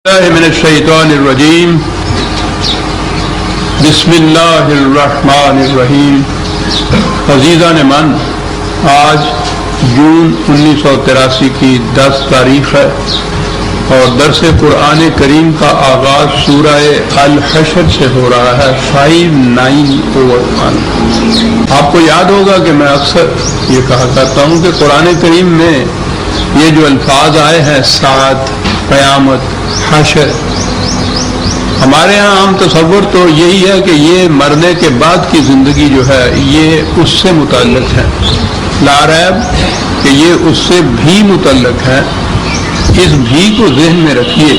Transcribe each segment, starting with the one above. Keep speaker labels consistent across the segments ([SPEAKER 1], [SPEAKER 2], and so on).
[SPEAKER 1] من الشیطان الرجیم بسم اللہ الرحمن الرحیم۔ عزیزان من، آج جون 1983 کی 10 تاریخ ہے اور درس قرآن کریم کا آغاز سورہ الحشر سے ہو رہا ہے 591۔ آپ کو یاد ہوگا کہ میں اکثر یہ کہا کرتا ہوں کہ قرآن کریم میں یہ جو الفاظ آئے ہیں سعد، قیامت، حشر، ہمارے ہاں عام تصور تو یہی ہے کہ یہ مرنے کے بعد کی زندگی جو ہے یہ اس سے متعلق ہے، لا ریب کہ یہ اس سے بھی متعلق ہے۔ اس بھی کو ذہن میں رکھیے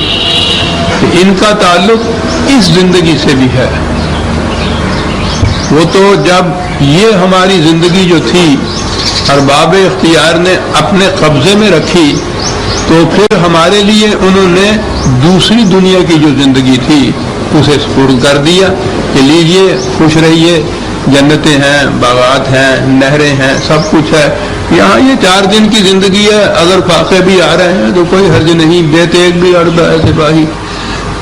[SPEAKER 1] کہ ان کا تعلق اس زندگی سے بھی ہے۔ وہ تو جب یہ ہماری زندگی جو تھی ارباب اختیار نے اپنے قبضے میں رکھی تو پھر ہمارے لیے انہوں نے دوسری دنیا کی جو زندگی تھی اسے سپرد کر دیا کہ لیجئے خوش رہیے، جنتیں ہیں، باغات ہیں، نہریں ہیں، سب کچھ ہے، یہاں یہ 4 دن کی زندگی ہے، اگر فاقے بھی آ رہے ہیں تو کوئی حرج نہیں، بے تیغ بھی اڑتا ہے سپاہی۔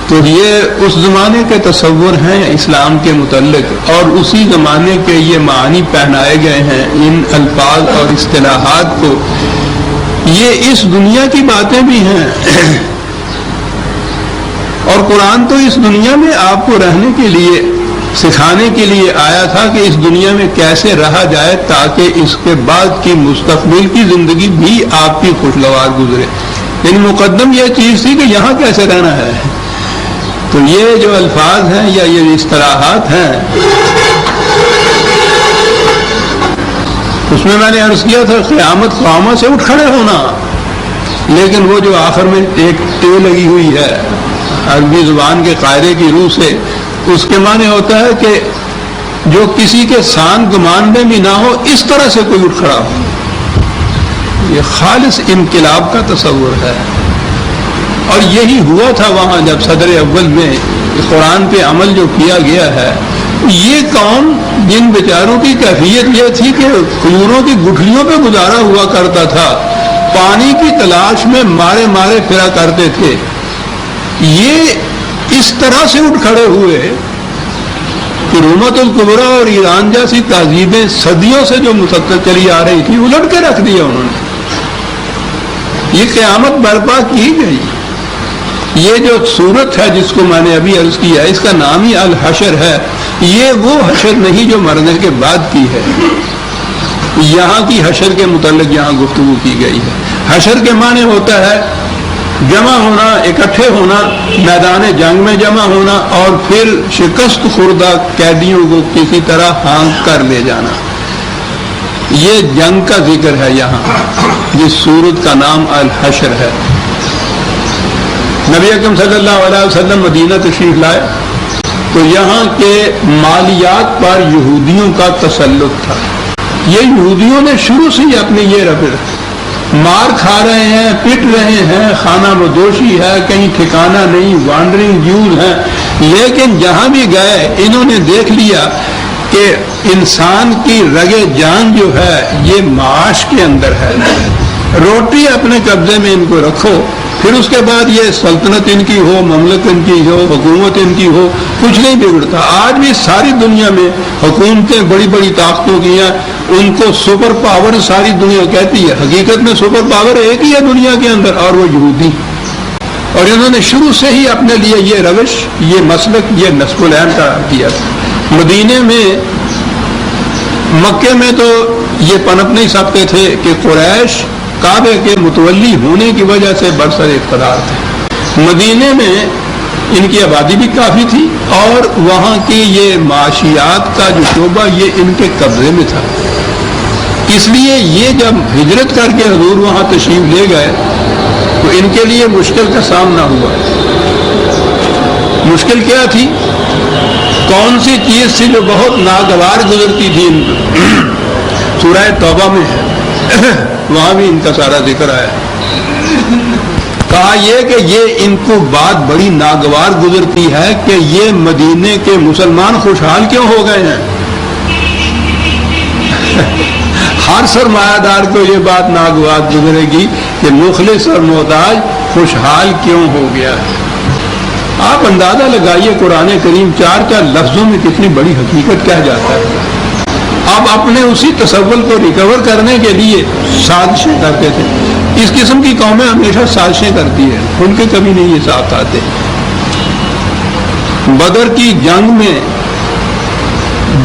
[SPEAKER 1] تو یہ اس زمانے کے تصور ہیں اسلام کے متعلق، اور اسی زمانے کے یہ معانی پہنائے گئے ہیں ان الفاظ اور اصطلاحات کو۔ یہ اس دنیا کی باتیں بھی ہیں اور قرآن تو اس دنیا میں آپ کو رہنے کے لیے، سکھانے کے لیے آیا تھا کہ اس دنیا میں کیسے رہا جائے تاکہ اس کے بعد کی مستقبل کی زندگی بھی آپ کی خوشگوار گزرے، یعنی مقدم یہ چیز تھی کہ یہاں کیسے رہنا ہے۔ تو یہ جو الفاظ ہیں یا یہ اصطلاحات ہیں، اس میں میں نے عرض کیا تھا قیامت قیامت سے اٹھ کھڑے ہونا، لیکن وہ جو آخر میں ایک ٹے لگی ہوئی ہے عربی زبان کے قاعدے کی روح سے، اس کے معنی ہوتا ہے کہ جو کسی کے سان گمان میں بھی نہ ہو اس طرح سے کوئی اٹھ کھڑا ہو۔ یہ خالص انقلاب کا تصور ہے، اور یہی ہوا تھا وہاں جب صدر اول میں قرآن پہ عمل جو کیا گیا ہے۔ یہ قوم جن بیچاروں کی کیفیت یہ تھی کہ کھجوروں کی گٹھلیوں پہ گزارا ہوا کرتا تھا، پانی کی تلاش میں مارے مارے پھرا کرتے تھے، یہ اس طرح سے اٹھ کھڑے ہوئے کہ رومت الکبریٰ اور ایران جیسی تہذیبیں صدیوں سے جو مسلسل چلی آ رہی تھی الٹ کے رکھ دیا انہوں نے۔ یہ قیامت برپا کی گئی۔ یہ جو صورت ہے جس کو میں نے ابھی عرض کیا، اس کا نام ہی الحشر ہے۔ یہ وہ حشر نہیں جو مرنے کے بعد کی ہے، یہاں کی حشر کے متعلق یہاں گفتگو کی گئی ہے۔ حشر کے معنی ہوتا ہے جمع ہونا، اکٹھے ہونا، میدان جنگ میں جمع ہونا، اور پھر شکست خوردہ قیدیوں کو کسی طرح ہانک کر لے جانا۔ یہ جنگ کا ذکر ہے یہاں، جس سورت کا نام الحشر ہے۔ نبی اکرم صلی اللہ علیہ وسلم مدینہ تشریف لائے تو یہاں کے مالیات پر یہودیوں کا تسلط تھا۔ یہ یہودیوں نے شروع سے ہی اپنی یہ روش، مار کھا رہے ہیں، پٹ رہے ہیں، خانہ بدوشی ہے، کہیں ٹھکانہ نہیں، وانڈرنگ جوز ہیں، لیکن جہاں بھی گئے انہوں نے دیکھ لیا کہ انسان کی رگ جان جو ہے یہ معاش کے اندر ہے۔ روٹی اپنے قبضے میں ان کو رکھو، پھر اس کے بعد یہ سلطنت ان کی ہو، مملکت ان کی ہو، حکومت ان کی ہو، کچھ نہیں بگڑتا۔ آج بھی ساری دنیا میں حکومتیں بڑی بڑی طاقتوں کی ہیں، ان کو سپر پاور ساری دنیا کہتی ہے، حقیقت میں سپر پاور ایک ہی ہے دنیا کے اندر، اور وہ یہودی۔ اور انہوں نے شروع سے ہی اپنے لیے یہ روش، یہ مسلک، یہ نسب العین کا کیا۔ مدینے میں، مکے میں تو یہ پنپ نہیں سکتے تھے کہ قریش کعبے کے متولی ہونے کی وجہ سے برسر اقتدار تھے۔ مدینے میں ان کی آبادی بھی کافی تھی، اور وہاں کی یہ معاشیات کا جو شعبہ یہ ان کے قبضے میں تھا۔ اس لیے یہ جب ہجرت کر کے حضور وہاں تشریف لے گئے تو ان کے لیے مشکل کا سامنا ہوا۔ مشکل کیا تھی؟ کون سی چیز تھی جو بہت ناگوار گزرتی تھی ان کو؟ سورہ توبہ میں ہے، وہاں بھی ان کا سارا ذکر آیا۔ کہا یہ کہ یہ ان کو بات بڑی ناگوار گزرتی ہے کہ یہ مدینے کے مسلمان خوشحال کیوں ہو گئے ہیں۔ ہر سرمایہ دار کو یہ بات ناگوار گزرے گی کہ مخلص اور محتاج خوشحال کیوں ہو گیا ہے۔ آپ اندازہ لگائیے قرآن کریم 4 لفظوں میں کتنی بڑی حقیقت کہہ جاتا ہے. اب اپنے اسی تصور کو ریکور کرنے کے لیے سازشیں کرتے تھے. اس قسم کی قومیں ہمیشہ سازشیں کرتی ہیں, ان کے کبھی نہیں یہ ساتھ آتے. بدر کی جنگ میں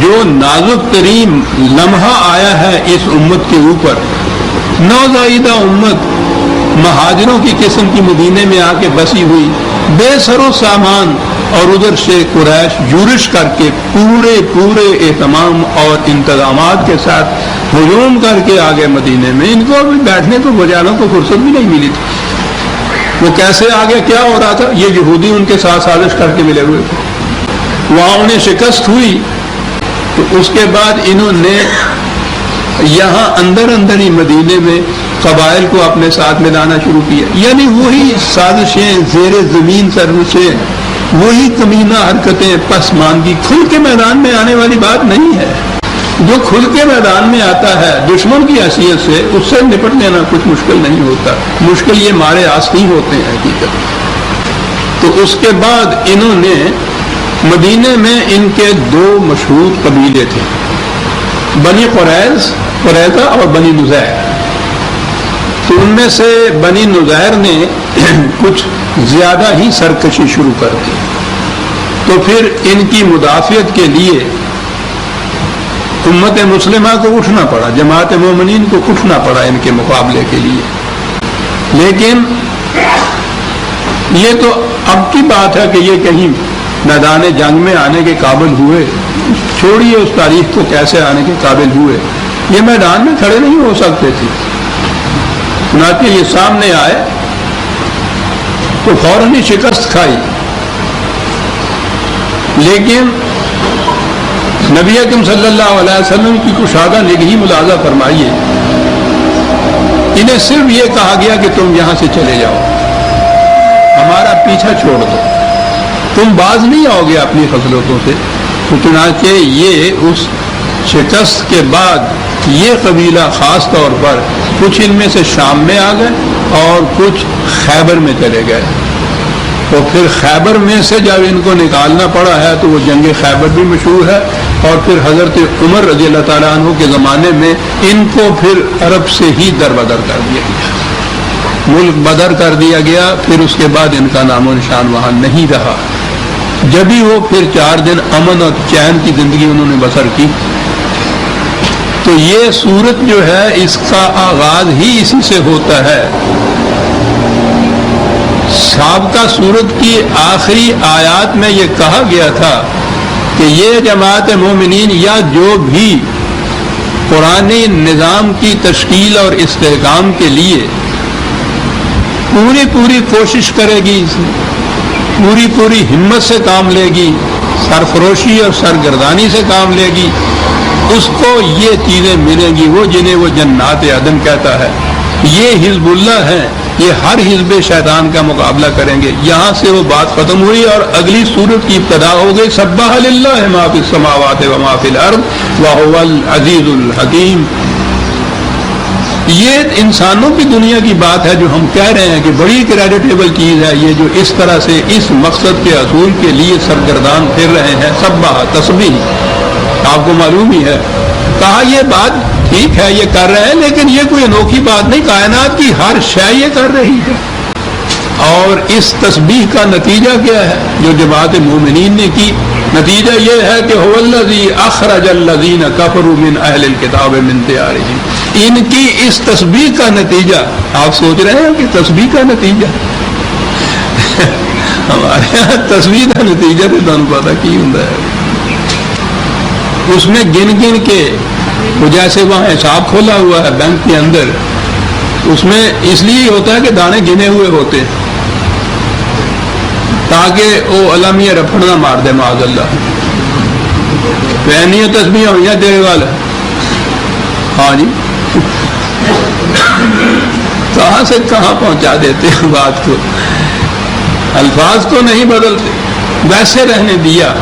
[SPEAKER 1] جو نازک ترین لمحہ آیا ہے اس امت کے اوپر, نوزائیدہ امت مہاجروں کی قسم کی مدینے میں آ کے بسی ہوئی, بے سر و سامان, اور ادھر سے قریش یورش کر کے پورے اہتمام اور انتظامات کے ساتھ ہجوم کر کے آگے مدینے میں. ان کو ابھی بیٹھنے کو بجالوں کو فرصت بھی نہیں ملی تھی. وہ کیسے آگے کیا ہو رہا تھا, یہ یہودی ان کے ساتھ سازش کر کے ملے ہوئے تھے. وہاں انہیں شکست ہوئی تو اس کے بعد انہوں نے یہاں اندر ہی مدینے میں قبائل کو اپنے ساتھ ملانا شروع کیا. یعنی وہی سازشیں, زیر زمین سرزشیں, وہی کمینہ حرکتیں, پسماندگی. کھل کے میدان میں آنے والی بات نہیں ہے. جو کھل کے میدان میں آتا ہے دشمن کی حیثیت سے, اس سے نپٹ لینا کچھ مشکل نہیں ہوتا. مشکل یہ مارے آستی ہوتے ہیں حقیقت. تو اس کے بعد انہوں نے مدینے میں ان کے 2 مشہور قبیلے تھے, بنی قریظہ اور بنی نذیر. تو ان میں سے بنی نذیر نے کچھ زیادہ ہی سرکشی شروع کر دی. تو پھر ان کی مدافعت کے لیے امت مسلمہ کو اٹھنا پڑا, جماعت مومنین کو اٹھنا پڑا ان کے مقابلے کے لیے. لیکن یہ تو اب کی بات ہے کہ یہ کہیں میدان جنگ میں آنے کے قابل ہوئے, چھوڑیے اس تاریخ کو کیسے آنے کے قابل ہوئے. یہ میدان میں کھڑے نہیں ہو سکتے تھے. چنانچہ یہ سامنے آئے تو فوراً ہی شکست کھائی. لیکن نبی اکرم صلی اللہ علیہ وسلم کی کشادہ نگہی ملاحظہ فرمائیے. انہیں صرف یہ کہا گیا کہ تم یہاں سے چلے جاؤ, ہمارا پیچھا چھوڑ دو, تم باز نہیں آؤ گے اپنی خصلتوں سے. تو چنانچہ یہ اس شکست کے بعد یہ قبیلہ خاص طور پر کچھ ان میں سے شام میں آ گئے اور کچھ خیبر میں چلے گئے. تو پھر خیبر میں سے جب ان کو نکالنا پڑا ہے تو وہ جنگ خیبر بھی مشہور ہے. اور پھر حضرت عمر رضی اللہ تعالیٰ عنہ کے زمانے میں ان کو پھر عرب سے ہی دربدر کر دیا گیا, ملک بدر کر دیا گیا. پھر اس کے بعد ان کا نام و نشان وہاں نہیں رہا. جبھی وہ پھر 4 دن امن اور چین کی زندگی انہوں نے بسر کی. تو یہ صورت جو ہے اس کا آغاز ہی اسی سے ہوتا ہے. سابقہ صورت کی آخری آیات میں یہ کہا گیا تھا کہ یہ جماعت مومنین یا جو بھی قرآنی نظام کی تشکیل اور استحکام کے لیے پوری کوشش کرے گی, پوری ہمت سے کام لے گی, سرفروشی اور سرگردانی سے کام لے گی, اس کو یہ چیزیں ملیں گی, وہ جنہیں وہ جنات عدن کہتا ہے. یہ حزب اللہ ہیں, یہ ہر حزب شیطان کا مقابلہ کریں گے. یہاں سے وہ بات ختم ہوئی اور اگلی صورت کی ابتدا ہو گئی. سبح للہ ما فی السماوات و ما فی الارض وهو العزیز الحکیم. یہ انسانوں کی دنیا کی بات ہے جو ہم کہہ رہے ہیں کہ بڑی کریڈیٹیبل چیز ہے یہ, جو اس طرح سے اس مقصد کے حصول کے لیے سرگردان پھر رہے ہیں. سبح تسبیح آپ کو معلوم ہی ہے. کہا یہ بات ٹھیک ہے یہ کر رہے ہیں, لیکن یہ کوئی انوکھی بات نہیں, کائنات کی ہر شے یہ کر رہی ہے. اور اس تسبیح کا نتیجہ کیا ہے جو جماعت مومنین نے کی؟ نتیجہ یہ ہے کہ هو الذی اخرج الذین کفروا من اہل الکتاب من دیارہم. ان کی اس تسبیح کا نتیجہ, آپ سوچ رہے ہیں کہ تسبیح کا نتیجہ ہمارے یہاں تسبیح کا نتیجہ تو تمہیں پتا کی ہوتا ہے. اس میں گن کے وہ جیسے وہاں حساب کھولا ہوا ہے بینک کے اندر, اس میں اس لیے ہوتا ہے کہ دانے گنے ہوئے ہوتے ہیں تاکہ وہ علمیہ رپڑ نہ مار دے معاذ اللہ. پہنی تسبیح ہوئی ہے تیرے والا, ہاں جی, کہاں سے کہاں پہنچا دیتے ہیں بات کو. الفاظ کو نہیں بدلتے, ویسے رہنے دیا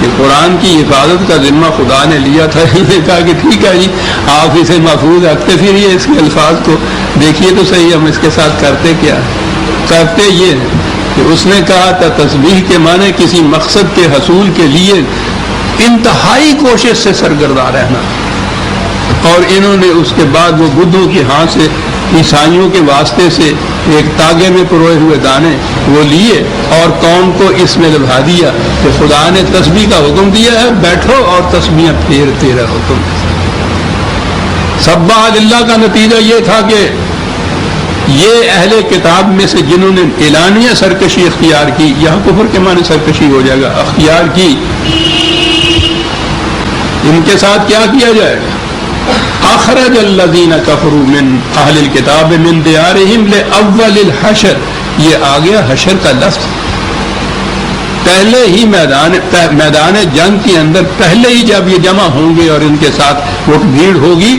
[SPEAKER 1] کہ قرآن کی حفاظت کا ذمہ خدا نے لیا تھا. انہوں نے کہا کہ ٹھیک ہے جی آپ اسے محفوظ رکھتے پھریے, اس کے الفاظ کو دیکھیے تو صحیح ہم اس کے ساتھ کرتے کیا. کرتے یہ کہ اس نے کہا تھا تسبیح کے معنی کسی مقصد کے حصول کے لیے انتہائی کوشش سے سرگرداں رہنا، اور انہوں نے اس کے بعد وہ بدھوں کے ہاتھ سے عیسائیوں کے واسطے سے ایک تاگے میں پروئے ہوئے دانے وہ لیے اور قوم کو اس میں لبھا دیا کہ خدا نے تسبیح کا حکم دیا ہے، بیٹھو اور تسبیحاں پھیرتے رہو تم۔ سبح للہ کا نتیجہ یہ تھا کہ یہ اہل کتاب میں سے جنہوں نے اعلانیہ سرکشی اختیار کی، یہاں کفر کے معنی سرکشی ہو جائے گا، اختیار کی، ان کے ساتھ کیا کیا جائے گا؟ اخرج الذین کفروا من اہل الکتاب من دیارہم لاول الحشر، یہ آ گیا حشر کا لفظ، پہلے ہی میدان جنگ کے اندر پہلے ہی جب یہ جمع ہوں گے اور ان کے ساتھ وہ بھیڑ ہوگی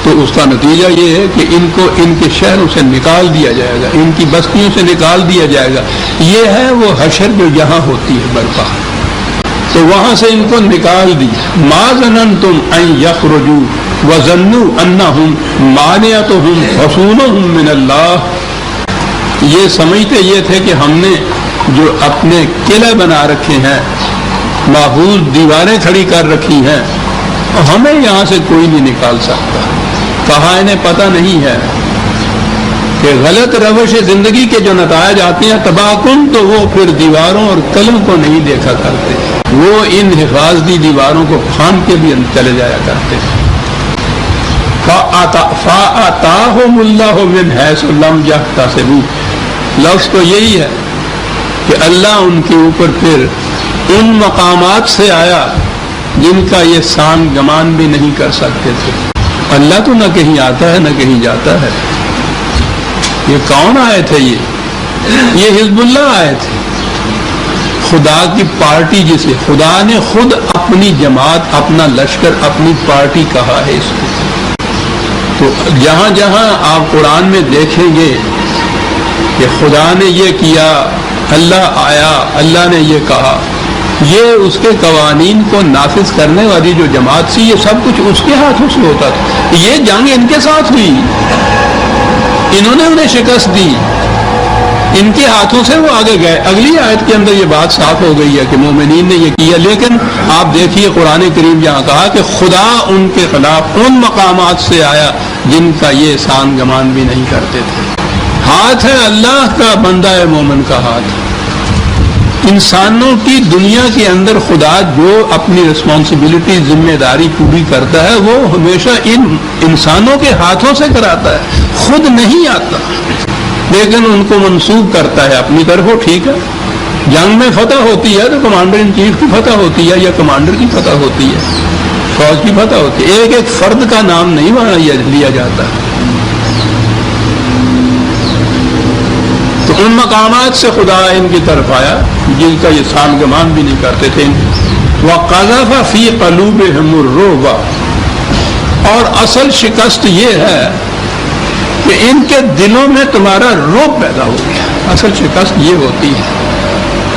[SPEAKER 1] تو اس کا نتیجہ یہ ہے کہ ان کو ان کے شہروں سے نکال دیا جائے گا، ان کی بستیوں سے نکال دیا جائے گا۔ یہ ہے وہ حشر جو یہاں ہوتی ہے برپا، تو وہاں سے ان کو نکال دیا۔ ما ظننتم ان یخرجوا وظنوا انہم مانعتہم حصونہم من اللہ، یہ سمجھتے یہ تھے کہ ہم نے جو اپنے قلعے بنا رکھے ہیں، محفوظ دیواریں کھڑی کر رکھی ہیں، ہمیں یہاں سے کوئی نہیں نکال سکتا۔ کہا انہیں پتہ نہیں ہے کہ غلط روش زندگی کے جو نتائج آتے ہیں تباہ کن، تو وہ پھر دیواروں اور قلعوں کو نہیں دیکھا کرتے، وہ ان حفاظتی دیواروں کو پھان کے بھی چلے جایا کرتے۔ فَآتَاهُمُ اللَّهُ مِنْ حَيْثُ لَمْ يَحْتَسِبُوا، لفظ تو یہی ہے کہ اللہ ان کے اوپر پھر ان مقامات سے آیا جن کا یہ سان گمان بھی نہیں کر سکتے تھے۔ اللہ تو نہ کہیں آتا ہے نہ کہیں جاتا ہے۔ یہ کون آئے تھے؟ یہ حزب اللہ آئے تھے، خدا کی پارٹی جسے خدا نے خود اپنی جماعت، اپنا لشکر، اپنی پارٹی کہا ہے اس کو۔ تو جہاں جہاں آپ قرآن میں دیکھیں گے کہ خدا نے یہ کیا، اللہ آیا، اللہ نے یہ کہا، یہ اس کے قوانین کو نافذ کرنے والی جو جماعت تھی، یہ سب کچھ اس کے ہاتھوں سے ہوتا تھا۔ یہ جنگ ان کے ساتھ ہوئی، انہوں نے انہیں شکست دی، ان کے ہاتھوں سے وہ آگے گئے۔ اگلی آیت کے اندر یہ بات صاف ہو گئی ہے کہ مومنین نے یہ کیا، لیکن آپ دیکھیے قرآن کریم یہاں کہا کہ خدا ان کے خلاف ان مقامات سے آیا جن کا یہ سان گمان بھی نہیں کرتے تھے۔ ہاتھ ہے اللہ کا، بندہ ہے مومن کا ہاتھ۔ انسانوں کی دنیا کے اندر خدا جو اپنی رسپانسبلٹی، ذمہ داری پوری کرتا ہے، وہ ہمیشہ ان انسانوں کے ہاتھوں سے کراتا ہے، خود نہیں آتا، لیکن ان کو منسوب کرتا ہے اپنی طرف۔ ٹھیک ہے، جنگ میں فتح ہوتی ہے تو کمانڈر ان چیف کی فتح ہوتی ہے یا کمانڈر کی فتح ہوتی ہے، فوج کی فتح ہوتی ہے، ایک ایک فرد کا نام نہیں وہاں لیا جاتا۔ تو ان مقامات سے خدا ان کی طرف آیا جن کا یہ سان گمان بھی نہیں کرتے تھے۔ وَقَذَفَ فِي قَلُوبِهِمُ الرُّعْبَ، اور اصل شکست یہ ہے کہ ان کے دلوں میں تمہارا رعب پیدا ہو گیا۔ اصل شکست یہ ہوتی ہے،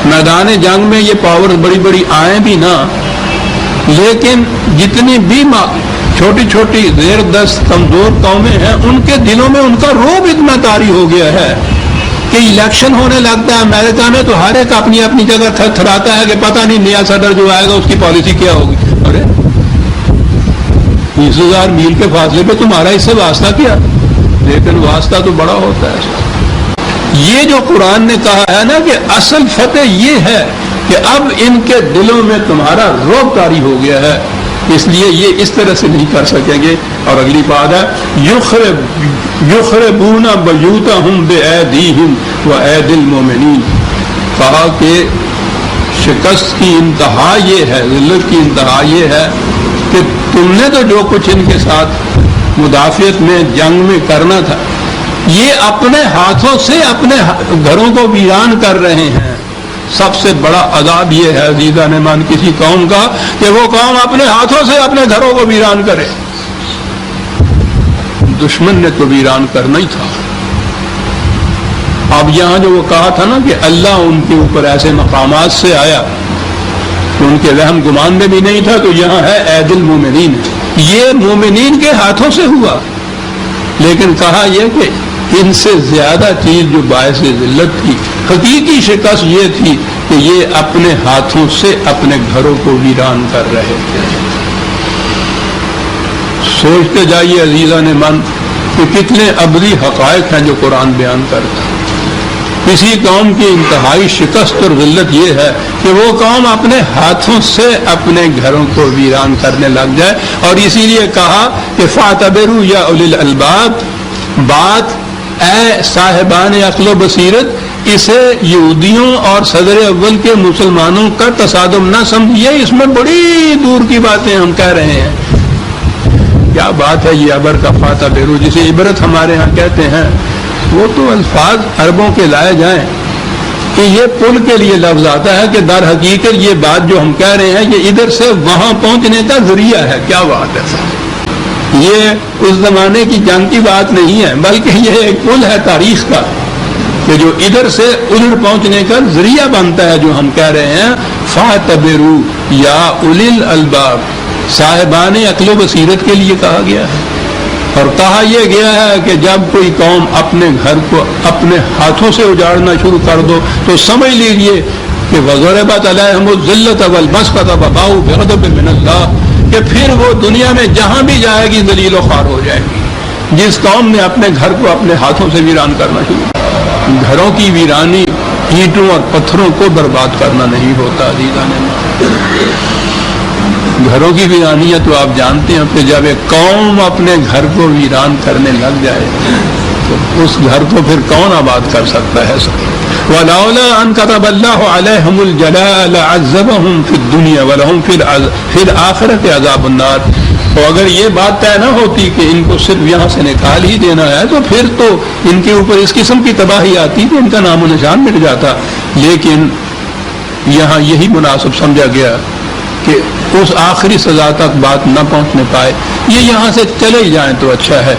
[SPEAKER 1] میدان جنگ میں یہ پاور بڑی بڑی آئیں بھی نہ، لیکن جتنی بھی چھوٹی چھوٹی زیر دست کمزور قومیں ہیں، ان کے دلوں میں ان کا رعب اتنا طاری ہو گیا ہے کہ الیکشن ہونے لگتا ہے امریکہ میں تو ہر ایک اپنی اپنی جگہ تھراتا ہے کہ پتہ نہیں نیا صدر جو آئے گا اس کی پالیسی کیا ہوگی۔ ارے 20,000 میل کے فاصلے پہ تمہارا اس سے واسطہ کیا؟ لیکن واسطہ تو بڑا ہوتا ہے۔ یہ جو قرآن نے کہا ہے نا کہ اصل فتح یہ ہے کہ اب ان کے دلوں میں تمہارا رعب طاری ہو گیا ہے، اس لیے یہ اس طرح سے نہیں کر سکیں گے۔ اور اگلی بات ہے یخربون بیوتہم بایدیہم وایدی المؤمنین، کہا کہ شکست کی انتہا یہ ہے، ذلت کی انتہا یہ ہے کہ تم نے تو جو کچھ ان کے ساتھ مدافعت میں جنگ میں کرنا تھا، یہ اپنے ہاتھوں سے اپنے گھروں کو ویران کر رہے ہیں۔ سب سے بڑا عذاب یہ ہے عزیزان ایمان کسی قوم کا کہ وہ قوم اپنے ہاتھوں سے اپنے گھروں کو ویران کرے۔ دشمن نے تو ویران کرنا ہی تھا۔ اب یہاں جو وہ کہا تھا نا کہ اللہ ان کے اوپر ایسے مقامات سے آیا کہ ان کے وہم گمان میں بھی نہیں تھا، تو یہاں ہے اید المومنین، یہ مومنین کے ہاتھوں سے ہوا، لیکن کہا یہ کہ ان سے زیادہ چیز جو باعث ذلت تھی، حقیقی شکست یہ تھی کہ یہ اپنے ہاتھوں سے اپنے گھروں کو ویران کر رہے تھے۔ سوچتے جائیے عزیزان من کہ کتنے ابدی حقائق ہیں جو قرآن بیان کرتا ہے۔ کسی قوم کی انتہائی شکست اور ذلت یہ ہے کہ وہ قوم اپنے ہاتھوں سے اپنے گھروں کو ویران کرنے لگ جائے، اور اسی لیے کہا کہ فاعتبروا یا اولی الالباب، بات اے صاحبان عقل و بصیرت، اسے یہودیوں اور صدر اول کے مسلمانوں کا تصادم نہ سمجھیے، اس میں بڑی دور کی باتیں ہم کہہ رہے ہیں۔ کیا بات ہے یہ ابر کا فاعتبروا، جسے عبرت ہمارے ہاں کہتے ہیں، وہ تو الفاظ عربوں کے لائے جائیں کہ یہ پل کے لیے لفظ آتا ہے کہ در حقیقت یہ بات جو ہم کہہ رہے ہیں یہ ادھر سے وہاں پہنچنے کا ذریعہ ہے۔ کیا بات ہے، یہ اس زمانے کی جنگ کی بات نہیں ہے، بلکہ یہ ایک پل ہے تاریخ کا کہ جو ادھر سے ادھر پہنچنے کا ذریعہ بنتا ہے، جو ہم کہہ رہے ہیں فاعتبروا یا اولی الالباب، صاحبان عقل و بصیرت کے لیے کہا گیا ہے۔ اور کہا یہ گیا ہے کہ جب کوئی قوم اپنے گھر کو اپنے ہاتھوں سے اجاڑنا شروع کر دو تو سمجھ لیجیے کہ وضربت علیہم الذلۃ والمسکۃ وباؤوا بغضب من اللہ، کہ پھر وہ دنیا میں جہاں بھی جائے گی ذلیل و خوار ہو جائے گی۔ جس قوم نے اپنے گھر کو اپنے ہاتھوں سے ویران کرنا شروع کیا، گھروں کی ویرانی اینٹوں اور پتھروں کو برباد کرنا نہیں ہوتا عزیزان، گھروں کی ویرانیت تو آپ جانتے ہیں کہ جب ایک قوم اپنے گھر کو ویران کرنے لگ جائے تو اس گھر کو پھر کون آباد کر سکتا ہے؟ وَلَوْلَا أَنْ كَتَبَ اللَّهُ عَلَيْهِمُ الْجَلَاءَ لَعَذَّبَهُمْ فِي الدُّنْيَا وَلَهُمْ فِي الْآخِرَةِ عَذَابُ النَّارِ۔ تو اگر یہ بات طے نہ ہوتی کہ ان کو صرف یہاں سے نکال ہی دینا ہے تو پھر تو ان کے اوپر اس قسم کی تباہی آتی تو ان کا نام و نشان مٹ جاتا، لیکن یہاں یہی مناسب سمجھا گیا کہ اس آخری سزا تک بات نہ پہنچنے پائے، یہ یہاں سے چلے ہی جائیں تو اچھا ہے،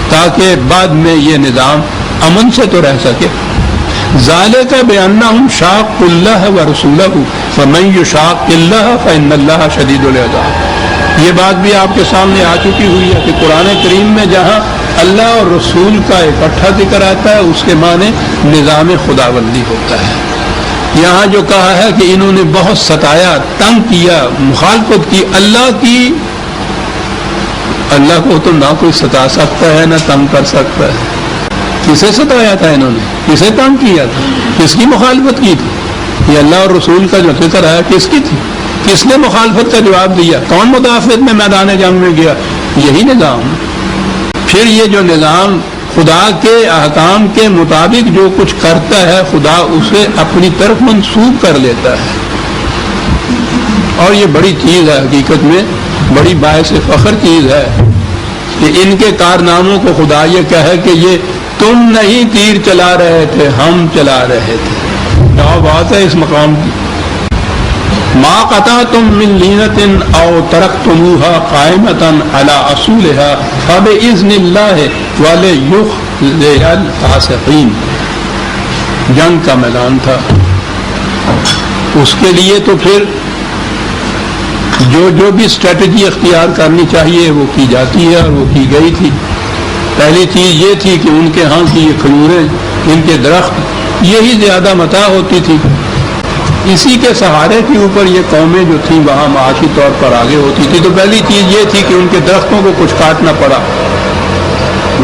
[SPEAKER 1] تاکہ بعد میں یہ نظام امن سے تو رہ سکے۔ ذالک بأنہم شاقوا اللہ ورسولہ فمن یشاق اللہ فإن اللہ شدید العقاب۔ یہ بات بھی آپ کے سامنے آ چکی ہوئی ہے کہ قرآن کریم میں جہاں اللہ اور رسول کا اکٹھا ذکر آتا ہے اس کے معنی نظام خداوندی ہوتا ہے۔ یہاں جو کہا ہے کہ انہوں نے بہت ستایا، تنگ کیا، مخالفت کی اللہ کی، اللہ کو تو نہ کوئی ستا سکتا ہے نہ تنگ کر سکتا ہے۔ کسے ستایا تھا انہوں نے؟ کسے تنگ کیا تھا؟ کس کی مخالفت کی تھی؟ یہ اللہ اور رسول کا جو ذکر ہے کس کی تھی؟ کس نے مخالفت کا جواب دیا؟ کون مدافعت میں میدان جنگ میں گیا؟ یہی نظام۔ پھر یہ جو نظام خدا کے احکام کے مطابق جو کچھ کرتا ہے خدا اسے اپنی طرف منسوب کر لیتا ہے، اور یہ بڑی چیز ہے، حقیقت میں بڑی باعث فخر چیز ہے کہ ان کے کارناموں کو خدا یہ کہے کہ یہ تم نہیں تیر چلا رہے تھے، ہم چلا رہے تھے۔ کیا بات ہے اس مقام کی! ما قطعتم من لینۃ او ترکتموها قائمۃ علی اصولها فباذن اللہ ولیخزی الفاسقین۔ جنگ کا میدان تھا، اس کے لیے تو پھر جو بھی اسٹریٹجی اختیار کرنی چاہیے وہ کی جاتی ہے اور وہ کی گئی تھی۔ پہلی چیز یہ تھی کہ ان کے ہاں کی یہ کھجوریں، ان کے درخت، یہی زیادہ متاع ہوتی تھی، اسی کے سہارے کے اوپر یہ قومیں جو تھیں وہاں معاشی طور پر آگے ہوتی تھی۔ تو پہلی چیز یہ تھی کہ ان کے درختوں کو کچھ کاٹنا پڑا،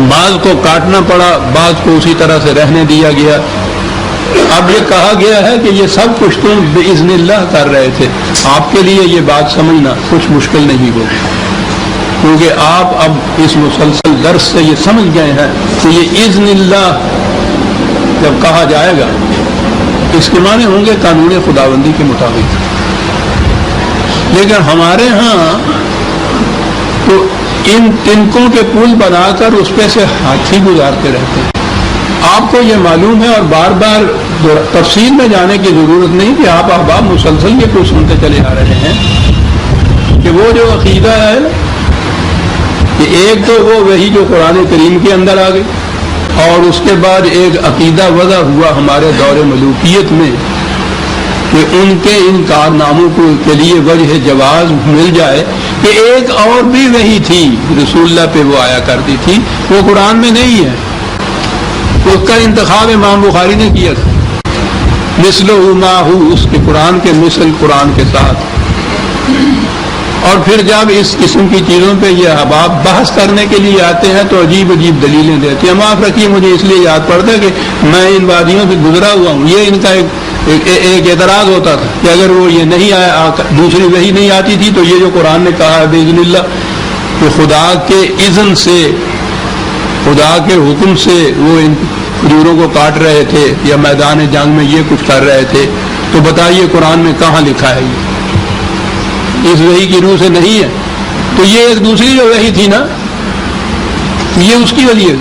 [SPEAKER 1] بعض کو کاٹنا پڑا، بعض کو اسی طرح سے رہنے دیا گیا۔ اب یہ کہا گیا ہے کہ یہ سب کچھ تم بإذن اللہ کر رہے تھے۔ آپ کے لیے یہ بات سمجھنا کچھ مشکل نہیں ہوگی، کیونکہ آپ اب اس مسلسل درس سے یہ سمجھ گئے ہیں کہ یہ اذن اللہ جب کہا جائے گا اس کے معنی ہوں گے قانون خداوندی کے مطابق۔ لیکن ہمارے ہاں تو ان تنکوں کے پل بنا کر اس پہ سے ہاتھی گزارتے رہتے ہیں۔ آپ کو یہ معلوم ہے اور بار بار تفصیل میں جانے کی ضرورت نہیں کہ آپ احباب مسلسل یہ کچھ سنتے چلے آ رہے ہیں کہ وہ جو عقیدہ ہے کہ ایک تو وہ وہی جو قرآن کریم کے اندر آ گئی، اور اس کے بعد ایک عقیدہ وضع ہوا ہمارے دور ملوکیت میں کہ ان کے ان کارناموں کے لیے وجہ جواز مل جائے کہ ایک اور بھی وہی تھی رسول اللہ پہ وہ آیا کرتی تھی، وہ قرآن میں نہیں ہے، اس کا انتخاب امام بخاری نے کیا تھا، مثلہ ما ہو، اس کے قرآن کے مثل قرآن کے ساتھ. اور پھر جب اس قسم کی چیزوں پہ یہ احباب بحث کرنے کے لیے آتے ہیں تو عجیب عجیب دلیلیں دیتے ہیں. معاف رکھیے، مجھے اس لیے یاد پڑتا ہے کہ میں ان وادیوں سے گزرا ہوا ہوں. یہ ان کا ایک اعتراض ہوتا تھا کہ اگر وہ یہ نہیں آیا، دوسری وحی نہیں آتی تھی، تو یہ جو قرآن نے کہا ہے باذن اللہ کہ خدا کے اذن سے، خدا کے حکم سے وہ ان کھجوروں کو کاٹ رہے تھے یا میدان جنگ میں یہ کچھ کر رہے تھے، تو بتائیے قرآن میں کہاں لکھا ہے؟ یہ اس وحی کی روح سے نہیں ہے. تو یہ ایک دوسری جو وحی تھی نا، یہ اس کی وجہ،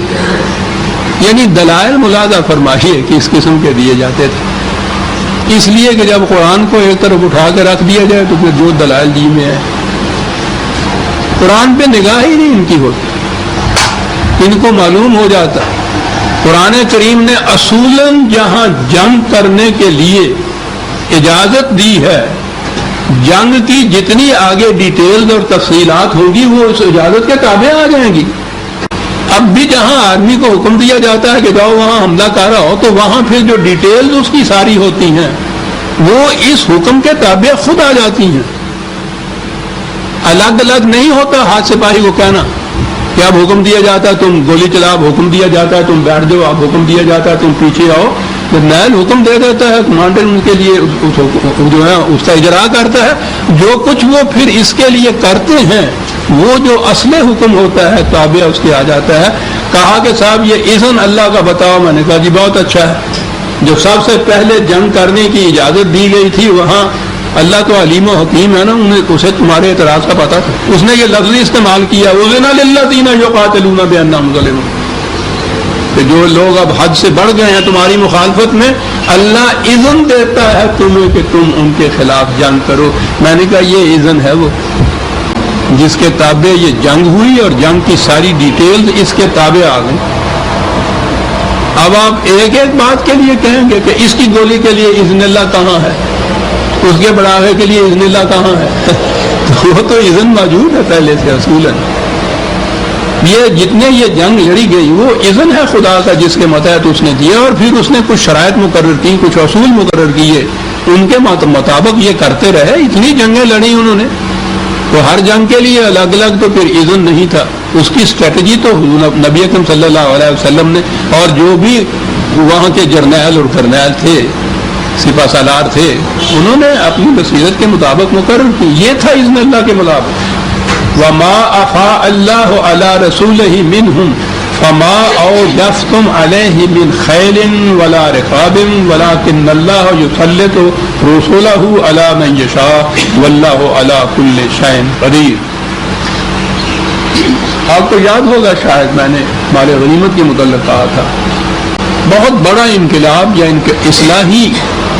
[SPEAKER 1] یعنی دلائل ملاحظہ فرمائیے کہ اس قسم کے دیے جاتے تھے. اس لیے کہ جب قرآن کو ایک طرف اٹھا کے رکھ دیا جائے تو پھر جو دلائل جی میں ہے، قرآن پہ نگاہ ہی نہیں ان کی ہوتی. ان کو معلوم ہو جاتا قرآن کریم نے اصولاً جہاں جنگ کرنے کے لیے اجازت دی ہے، جنگ کی جتنی آگے ڈیٹیلز اور تفصیلات ہوگی وہ اس اجازت کے تابع آ جائیں گی. اب بھی جہاں آدمی کو حکم دیا جاتا ہے کہ جاؤ وہاں حملہ کر ہو، تو وہاں پھر جو ڈیٹیلز اس کی ساری ہوتی ہیں وہ اس حکم کے تابع خود آ جاتی ہیں. الگ الگ نہیں ہوتا ہاتھ سپاہی کو کہنا کہ اب حکم دیا جاتا ہے تم گولی چلاؤ، حکم دیا جاتا ہے تم بیٹھ جاؤ، اب حکم دیا جاتا ہے تم پیچھے آؤ. جرنیل حکم دے دیتا ہے، کمانڈر ان کے لیے جو ہے اس کا اجرا کرتا ہے. جو کچھ وہ پھر اس کے لیے کرتے ہیں وہ جو اصل حکم ہوتا ہے تابع اس کے آ جاتا ہے. کہا کہ صاحب یہ اذن اللہ کا بتاؤ. میں نے کہا جی بہت اچھا ہے. جو سب سے پہلے جنگ کرنے کی اجازت دی گئی تھی وہاں اللہ تو علیم و حکیم ہے نا، اسے تمہارے اعتراض کا پتہ تھا. اس نے یہ لفظ استعمال کیا، اذن للذین یقاتلون بانہم ظلموا، کہ جو لوگ اب حد سے بڑھ گئے ہیں تمہاری مخالفت میں، اللہ اذن دیتا ہے تمہیں کہ تم ان کے خلاف جنگ کرو. میں نے کہا یہ اذن ہے وہ جس کے تابع یہ جنگ ہوئی اور جنگ کی ساری ڈیٹیلز اس کے تابع آ گئی. اب آپ ایک ایک بات کے لیے کہیں گے کہ اس کی گولی کے لیے اذن اللہ کہاں ہے، اس کے بڑھاوے کے لیے اذن اللہ کہاں ہے؟ تو وہ تو اذن موجود ہے پہلے سے اصولاً. یہ جتنے یہ جنگ لڑی گئی وہ اذن ہے خدا کا جس کے متحد اس نے دیا، اور پھر اس نے کچھ شرائط مقرر کی، کچھ اصول مقرر کیے، ان کے مطابق یہ کرتے رہے. اتنی جنگیں لڑی انہوں نے، تو ہر جنگ کے لیے الگ الگ تو پھر اذن نہیں تھا. اس کی اسٹریٹجی تو نبی اکرم صلی اللہ علیہ وسلم نے اور جو بھی وہاں کے جرنیل اور کرنیل تھے، سپہ سالار تھے، انہوں نے اپنی بصیرت کے مطابق مقرر کی. یہ تھا اذن اللہ کے مطابق. وما افاء اللہ علی رسولہ منہم فما اوجفتم علیہ من خیل ولا رقاب ولکن اللہ یسلط رسولہ علی من یشاء واللہ علی کل شیء قدیر. آپ کو یاد ہوگا شاید میں نے مال غنیمت کے متعلق کہا تھا، بہت بڑا انقلاب یا اصلاحی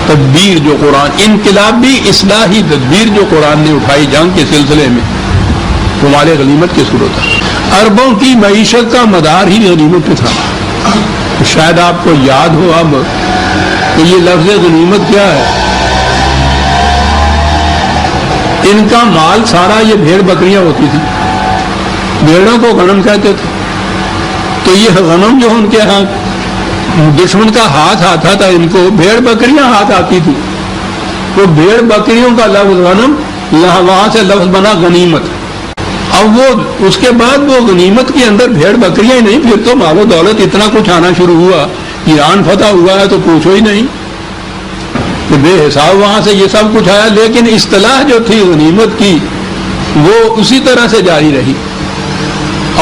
[SPEAKER 1] تدبیر جو قرآن، انقلابی اصلاحی تدبیر جو قرآن نے اٹھائی جنگ کے سلسلے میں، وہ مال غنیمت کی صورت ہے. اربوں کی معیشت کا مدار ہی غنیمت پہ تھا. تو شاید آپ کو یاد ہو اب کہ یہ لفظ غنیمت کیا ہے. ان کا مال سارا یہ بھیڑ بکریاں ہوتی تھی، بھیڑوں کو غنم کہتے تھے. تو یہ غنم جو ان کے ہاں دشمن کا ہاتھ آتا تھا، ان کو بھیڑ بکریاں ہاتھ آتی تھی. وہ بھیڑ بکریوں کا لفظ غنم، وہاں سے لفظ بنا غنیمت. اب وہ اس کے بعد وہ غنیمت کے اندر بھیڑ بکریاں ہی نہیں، پھر تو مال و دولت اتنا کچھ آنا شروع ہوا. ایران فتح ہوا ہے تو پوچھو ہی نہیں، کہ بے حساب وہاں سے یہ سب کچھ آیا. لیکن اصطلاح جو تھی غنیمت کی وہ اسی طرح سے جاری رہی.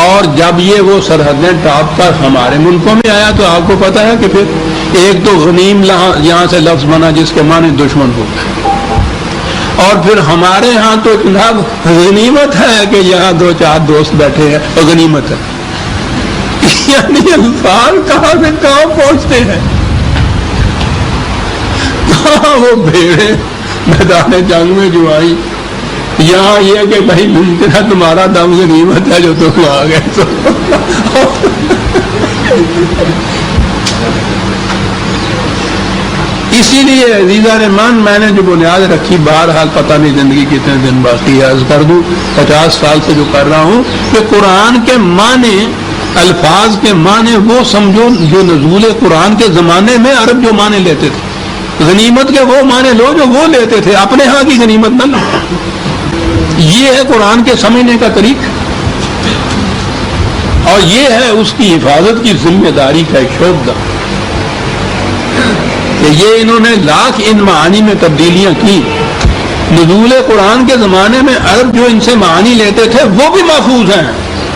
[SPEAKER 1] اور جب یہ وہ سرحدیں ٹاپ کر ہمارے ملکوں میں آیا تو آپ کو پتا ہے کہ پھر ایک تو غنیم یہاں سے لفظ بنا جس کے معنی دشمن ہو گئے، اور پھر ہمارے ہاں تو جناب غنیمت ہے کہ یہاں دو چار دوست بیٹھے ہیں اور غنیمت ہے. یعنی الفاظ کہاں سے کہاں پہنچتے ہیں. کہاں وہ بھیڑیں میدان جنگ میں جو آئی، یہاں یہ کہ بھائی ممکن ہے تمہارا دم غنیمت ہے جو تم آ گئے. تو اسی لیے عزیزان رحمان میں نے جو بنیاد رکھی، بہرحال پتہ نہیں زندگی کتنے دن باقی ہے، عرض کر دوں 50 سال سے جو کر رہا ہوں، کہ قرآن کے معنی الفاظ کے معنی وہ سمجھو جو نزول قرآن کے زمانے میں عرب جو معنی لیتے تھے، غنیمت کے وہ معنی لو جو وہ لیتے تھے، اپنے ہاں کی غنیمت نہ لو۔ یہ ہے قرآن کے سمجھنے کا طریقہ، اور یہ ہے اس کی حفاظت کی ذمہ داری کا ایک شعبہ کہ یہ انہوں نے لاکھ ان معانی میں تبدیلیاں کی۔ نزول قرآن کے زمانے میں عرب جو ان سے معانی لیتے تھے وہ بھی محفوظ ہیں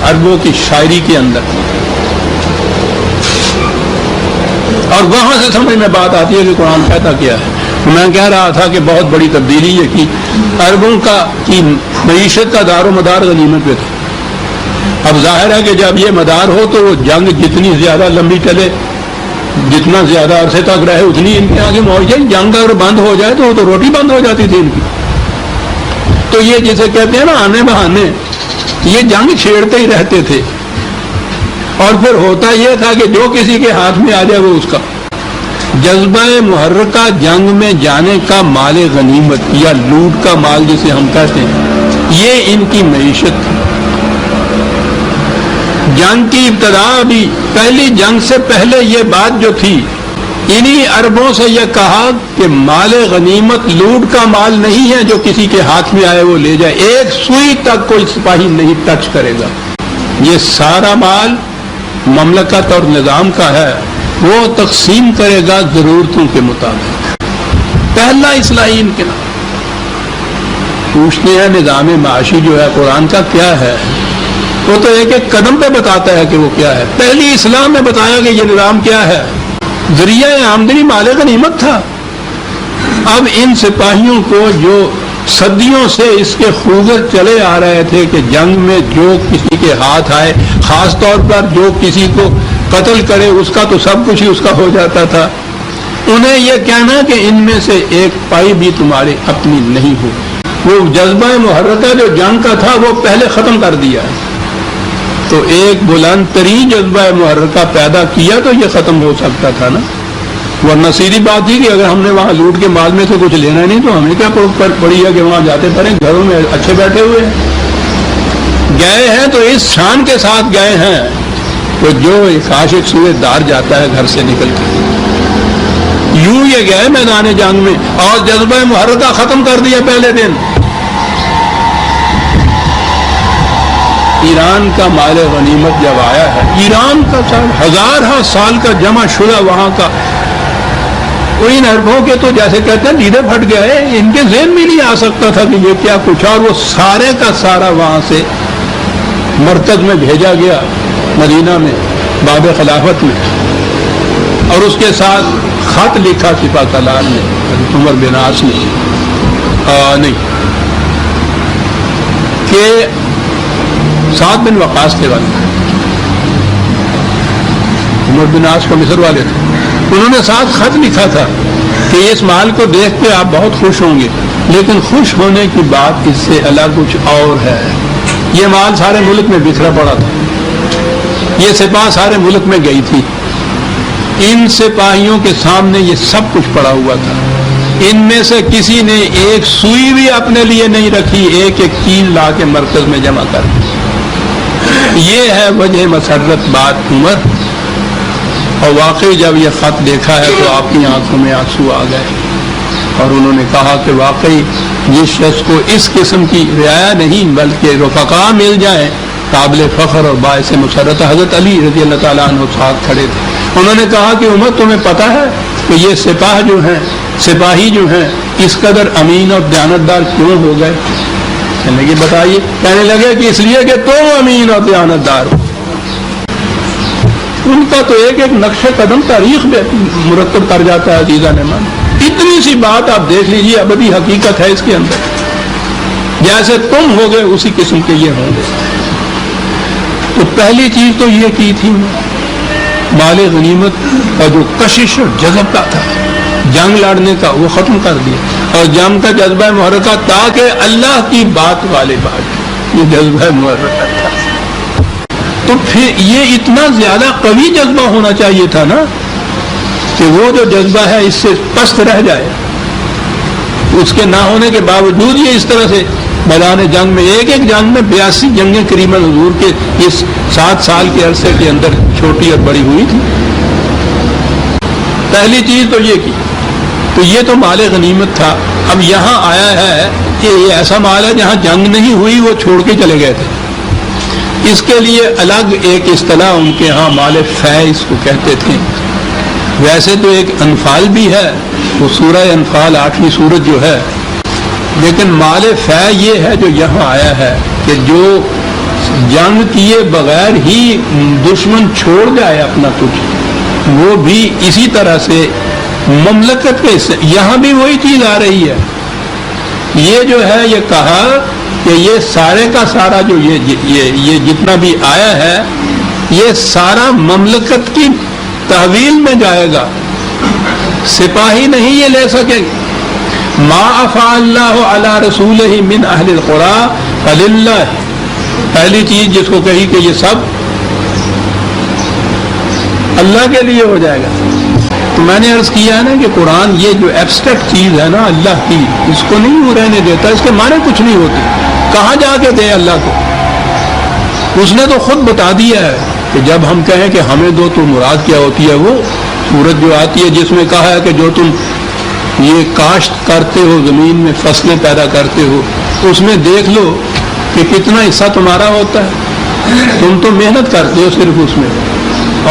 [SPEAKER 1] عربوں کی شاعری کے اندر، اور وہاں سے سمجھ میں بات آتی ہے کہ قرآن کہتا کیا ہے۔ میں کہہ رہا تھا کہ بہت بڑی تبدیلی یہ کی عربوں کی معیشت کا دار و مدار غنیمت پہ تھا۔ اب ظاہر ہے کہ جب یہ مدار ہو تو وہ جنگ جتنی زیادہ لمبی چلے، جتنا زیادہ عرصے تک رہے، اتنی ان کے آگے موج ہے۔ جنگ اگر بند ہو جائے تو روٹی بند ہو جاتی تھی ان کی۔ تو یہ جسے کہتے ہیں نا آنے بہانے، یہ جنگ چھیڑتے ہی رہتے تھے، اور پھر ہوتا یہ تھا کہ جو کسی کے ہاتھ میں آ جائے وہ اس کا۔ جذبہ محرکہ جنگ میں جانے کا مال غنیمت یا لوٹ کا مال جسے ہم کہتے ہیں، یہ ان کی معیشت تھی۔ جنگ کی ابتدا بھی پہلی جنگ سے پہلے یہ بات جو تھی، انہی عربوں سے یہ کہا کہ مال غنیمت لوٹ کا مال نہیں ہے جو کسی کے ہاتھ میں آئے وہ لے جائے، ایک سوئی تک کوئی سپاہی نہیں ٹچ کرے گا، یہ سارا مال مملکت اور نظام کا ہے، وہ تقسیم کرے گا ضرورتوں کے مطابق۔ پہلا اصلاحی انقلاب۔ پوچھتے ہیں نظام معاشی جو ہے قرآن کا کیا ہے، وہ تو ایک ایک قدم پہ بتاتا ہے کہ وہ کیا ہے۔ پہلی اسلام میں بتایا کہ یہ نظام کیا ہے، ذریعہ آمدنی مال غنیمت تھا۔ اب ان سپاہیوں کو جو صدیوں سے اس کے خوگر چلے آ رہے تھے کہ جنگ میں جو کسی کے ہاتھ آئے، خاص طور پر جو کسی کو قتل کرے اس کا تو سب کچھ ہی اس کا ہو جاتا تھا، انہیں یہ کہنا کہ ان میں سے ایک پائی بھی تمہاری اپنی نہیں ہو، وہ جذبہ محرکہ جو جنگ کا تھا وہ پہلے ختم کر دیا ہے۔ تو ایک بلند ترین جذبہ محرکہ پیدا کیا تو یہ ختم ہو سکتا تھا نا، ورنہ سیدھی بات تھی کہ اگر ہم نے وہاں لوٹ کے مال میں سے کچھ لینا نہیں تو ہمیں کیا پڑی ہے کہ وہاں جاتے پڑے، گھروں میں اچھے بیٹھے ہوئے ہیں۔ گئے ہیں تو اس شان کے ساتھ گئے ہیں تو جو ایک عاشق سوئے دار جاتا ہے گھر سے نکل کے، یوں یہ گئے میدان جنگ میں اور جذبہ محرکہ ختم کر دیا پہلے دن۔ ایران کا مال غنیمت جب آیا ہے، ایران کا ہزارہ سال کا جمع شدہ وہاں کا، تو ان عربوں کے تو جیسے کہتے ہیں دیدے پھٹ گئے، ان کے ذہن میں نہیں آ سکتا تھا کہ یہ کیا کچھ، اور وہ سارے کا سارا وہاں سے مرکز میں بھیجا گیا مدینہ میں باب خلافت میں، اور اس کے ساتھ خط لکھا سپہ سالار نے، عمر بن عاص نے، نہیں کہ سعد بن وقاص کے والے، عمر بن عاص کا مصر والے تھے، انہوں نے ساتھ خط لکھا تھا کہ اس مال کو دیکھ کے آپ بہت خوش ہوں گے، لیکن خوش ہونے کی بات اس سے الگ کچھ اور ہے۔ یہ مال سارے ملک میں بکھرا پڑا تھا، یہ سپاہ سارے ملک میں گئی تھی، ان سپاہیوں کے سامنے یہ سب کچھ پڑا ہوا تھا، ان میں سے کسی نے ایک سوئی بھی اپنے لیے نہیں رکھی، ایک ایک چیز لا کے مرکز میں جمع کر دی۔ یہ ہے وجہ مسرت بات عمر، اور واقعی جب یہ خط دیکھا ہے تو آپ کی آنکھوں میں آنسو آ گئے، اور انہوں نے کہا کہ واقعی جس شخص کو اس قسم کی رعایا نہیں بلکہ رفقا مل جائیں قابل فخر اور باعث مسرت۔ حضرت علی رضی اللہ تعالیٰ عنہ ساتھ کھڑے تھے، انہوں نے کہا کہ عمر تمہیں پتہ ہے کہ یہ سپاہ جو ہیں، سپاہی جو ہیں اس قدر امین اور دیانتدار کیوں ہو گئے؟ کہنے لگے بتائیے، کہنے لگے کہ اس لیے کہ تم امین اور دیانتدار ہو۔ ان کا تو ایک ایک نقش قدم تاریخ میں مرتب کر جاتا ہے عزیزان من، اتنی سی بات آپ دیکھ لیجیے، ابدی حقیقت ہے اس کے اندر، جیسے تم ہو گئے اسی قسم کے یہ ہوں گے۔ تو پہلی چیز تو یہ کی تھی مال غنیمت کا جو کشش اور جذبہ تھا جنگ لڑنے کا وہ ختم کر دیا، اور جنگ کا جذبہ محرکہ تاکہ اللہ کی بات والے بات، یہ جذبہ محرکہ تھا۔ تو پھر یہ اتنا زیادہ قوی جذبہ ہونا چاہیے تھا نا کہ وہ جو جذبہ ہے اس سے پست رہ جائے، اس کے نہ ہونے کے باوجود یہ اس طرح سے میدان جنگ میں ایک ایک جنگ میں 82 جنگیں قریباً حضور کے اس 7 سال کے عرصے کے اندر چھوٹی اور بڑی ہوئی تھی. پہلی چیز تو یہ کی، تو یہ تو مال غنیمت تھا. اب یہاں آیا ہے کہ یہ ایسا مال ہے جہاں جنگ نہیں ہوئی وہ چھوڑ کے چلے گئے تھے. اس کے لیے الگ ایک اصطلاح ان کے ہاں مال فے اس کو کہتے تھے. ویسے تو ایک انفال بھی ہے، وہ سورہ انفال 8ویں سورت جو ہے، لیکن مال فے یہ ہے جو یہاں آیا ہے کہ جو جنگ کیے بغیر ہی دشمن چھوڑ جائے اپنا کچھ، وہ بھی اسی طرح سے مملکت کے حصے. یہاں بھی وہی چیز آ رہی ہے. یہ جو ہے یہ کہا کہ یہ سارے کا سارا جو یہ جتنا بھی آیا ہے یہ سارا مملکت کی تحویل میں جائے گا. سپاہی نہیں یہ لے سکے. ما افاء اللہ علی رسولہ من اہل القری فللہ، پہلی چیز جس کو کہی کہ یہ سب اللہ کے لیے ہو جائے گا. تو میں نے عرض کیا ہے نا کہ قرآن یہ جو ایبسٹریکٹ چیز ہے نا اللہ کی، اس کو نہیں وہ رہنے دیتا، اس کے معنی کچھ نہیں ہوتے. کہاں جا کے دے اللہ کو؟ اس نے تو خود بتا دیا ہے کہ جب ہم کہیں کہ ہمیں دو تو مراد کیا ہوتی ہے. وہ سورت جو آتی ہے جس میں کہا ہے کہ جو تم یہ کاشت کرتے ہو، زمین میں فصلیں پیدا کرتے ہو، اس میں دیکھ لو کہ کتنا حصہ تمہارا ہوتا ہے. تم تو محنت کرتے ہو صرف اس میں،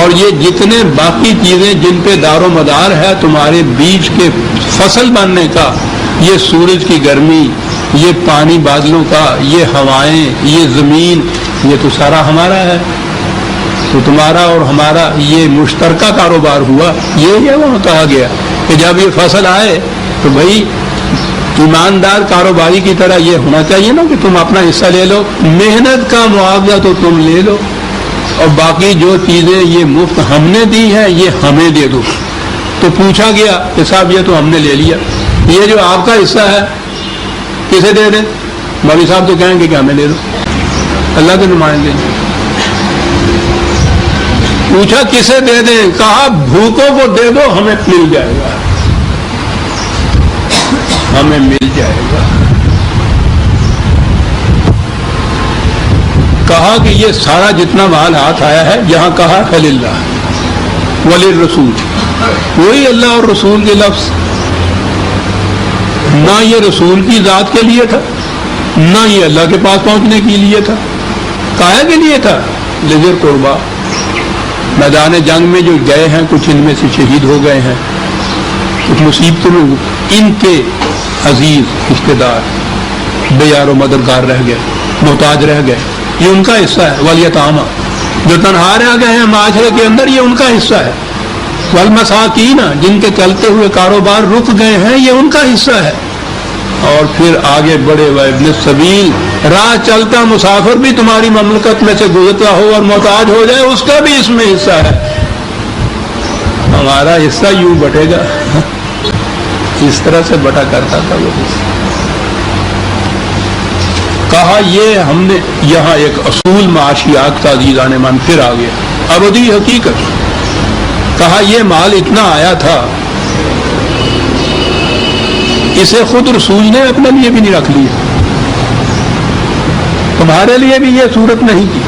[SPEAKER 1] اور یہ جتنے باقی چیزیں جن پہ دار و مدار ہے تمہارے بیج کے فصل بننے کا، یہ سورج کی گرمی، یہ پانی بادلوں کا، یہ ہوائیں، یہ زمین، یہ تو سارا ہمارا ہے. تو تمہارا اور ہمارا یہ مشترکہ کاروبار ہوا. یہ ہے وہاں کہا گیا کہ جب یہ فصل آئے تو بھائی ایماندار کاروباری کی طرح یہ ہونا چاہیے نا کہ تم اپنا حصہ لے لو، محنت کا معاوضہ تو تم لے لو، اور باقی جو چیزیں یہ مفت ہم نے دی ہیں یہ ہمیں دے دو. تو پوچھا گیا کہ صاحب یہ تو ہم نے لے لیا، یہ جو آپ کا حصہ ہے کسے دے دیں؟ مولوی صاحب تو کہیں گے کہ ہمیں دے دو، اللہ کے نمائندے. پوچھا کسے دے دیں؟ کہا بھوکوں کو دے دو، ہمیں مل جائے گا، ہمیں مل جائے گا. کہا کہ یہ سارا جتنا مال ہاتھ آیا ہے، یہاں کہا فللہ وللرسول، وہی اللہ اور رسول کے لفظ. نہ یہ رسول کی ذات کے لیے تھا، نہ یہ اللہ کے پاس پہنچنے کے لیے تھا. کایا کے لیے تھا؟ لذر قربا. میدان جنگ میں جو گئے ہیں کچھ ان میں سے شہید ہو گئے ہیں، کچھ مصیبتوں میں ان کے عزیز رشتے دار بے یار و مددگار رہ گئے، محتاج رہ گئے، یہ ان کا حصہ ہے. والیتاما، جو تنہا رہ گئے ہیں معاشرے کے اندر، یہ ان کا حصہ ہے. والمساکین، جن کے چلتے ہوئے کاروبار رک گئے ہیں، یہ ان کا حصہ ہے. اور پھر آگے بڑے وابن السبیل، راہ چلتا مسافر بھی تمہاری مملکت میں سے گزرتا ہو اور محتاج ہو جائے، اس کا بھی اس میں حصہ ہے. ہمارا حصہ یوں بٹے گا، اس طرح سے بٹا کرتا تھا وہ حصہ. کہا یہ ہم نے یہاں ایک اصول معاشیات کا عزیزان من پھر آ گیا، ابدی حقیقت. کہا یہ مال اتنا آیا تھا، اسے خود رسول نے اپنے لیے بھی نہیں رکھ لیا، تمہارے لیے بھی یہ صورت نہیں کی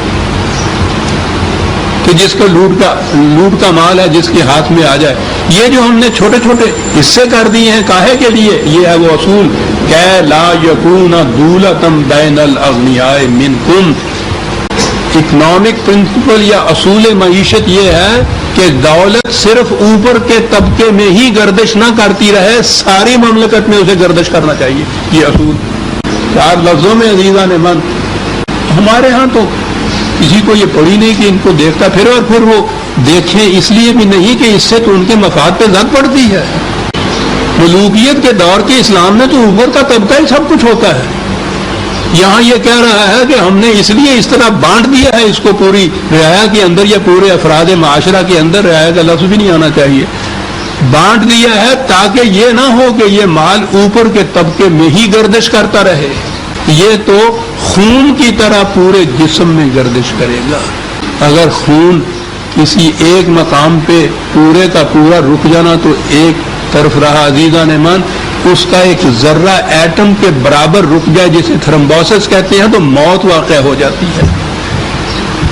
[SPEAKER 1] کہ جس کو لوٹ کا مال ہے جس کے ہاتھ میں آ جائے. یہ جو ہم نے چھوٹے چھوٹے حصے کر دیے ہیں کاہے کے لیے؟ یہ ہے وہ اصول کہ لا یکون دولتم بین الاغنیاء منکم. اکنامک پرنسپل یا اصول معیشت یہ ہے کہ دولت صرف اوپر کے طبقے میں ہی گردش نہ کرتی رہے، ساری مملکت میں اسے گردش کرنا چاہیے. یہ اصول 4 لفظوں میں عزیزان من. ہمارے ہاں تو کسی کو یہ پڑھی نہیں کہ ان کو دیکھتا پھر، اور پھر وہ دیکھیں اس لیے بھی نہیں کہ اس سے تو ان کے مفاد پہ زد پڑتی ہے. ملوکیت کے دور کے اسلام میں تو اوپر کا طبقہ ہی سب کچھ ہوتا ہے. یہاں یہ کہہ رہا ہے کہ ہم نے اس لیے اس طرح بانٹ دیا ہے اس کو پوری رعایا کے اندر یا پورے افراد معاشرہ کے اندر، رعایا کا لفظ بھی نہیں آنا چاہیے، بانٹ دیا ہے تاکہ یہ نہ ہو کہ یہ مال اوپر کے طبقے میں ہی گردش کرتا رہے. یہ تو خون کی طرح پورے جسم میں گردش کرے گا. اگر خون کسی ایک مقام پہ پورے کا پورا رک جانا تو ایک طرف رہا عزیزان من، اس کا ایک ذرہ ایٹم کے برابر رک جائے جسے تھرمبوسس کہتے ہیں تو موت واقع ہو جاتی ہے.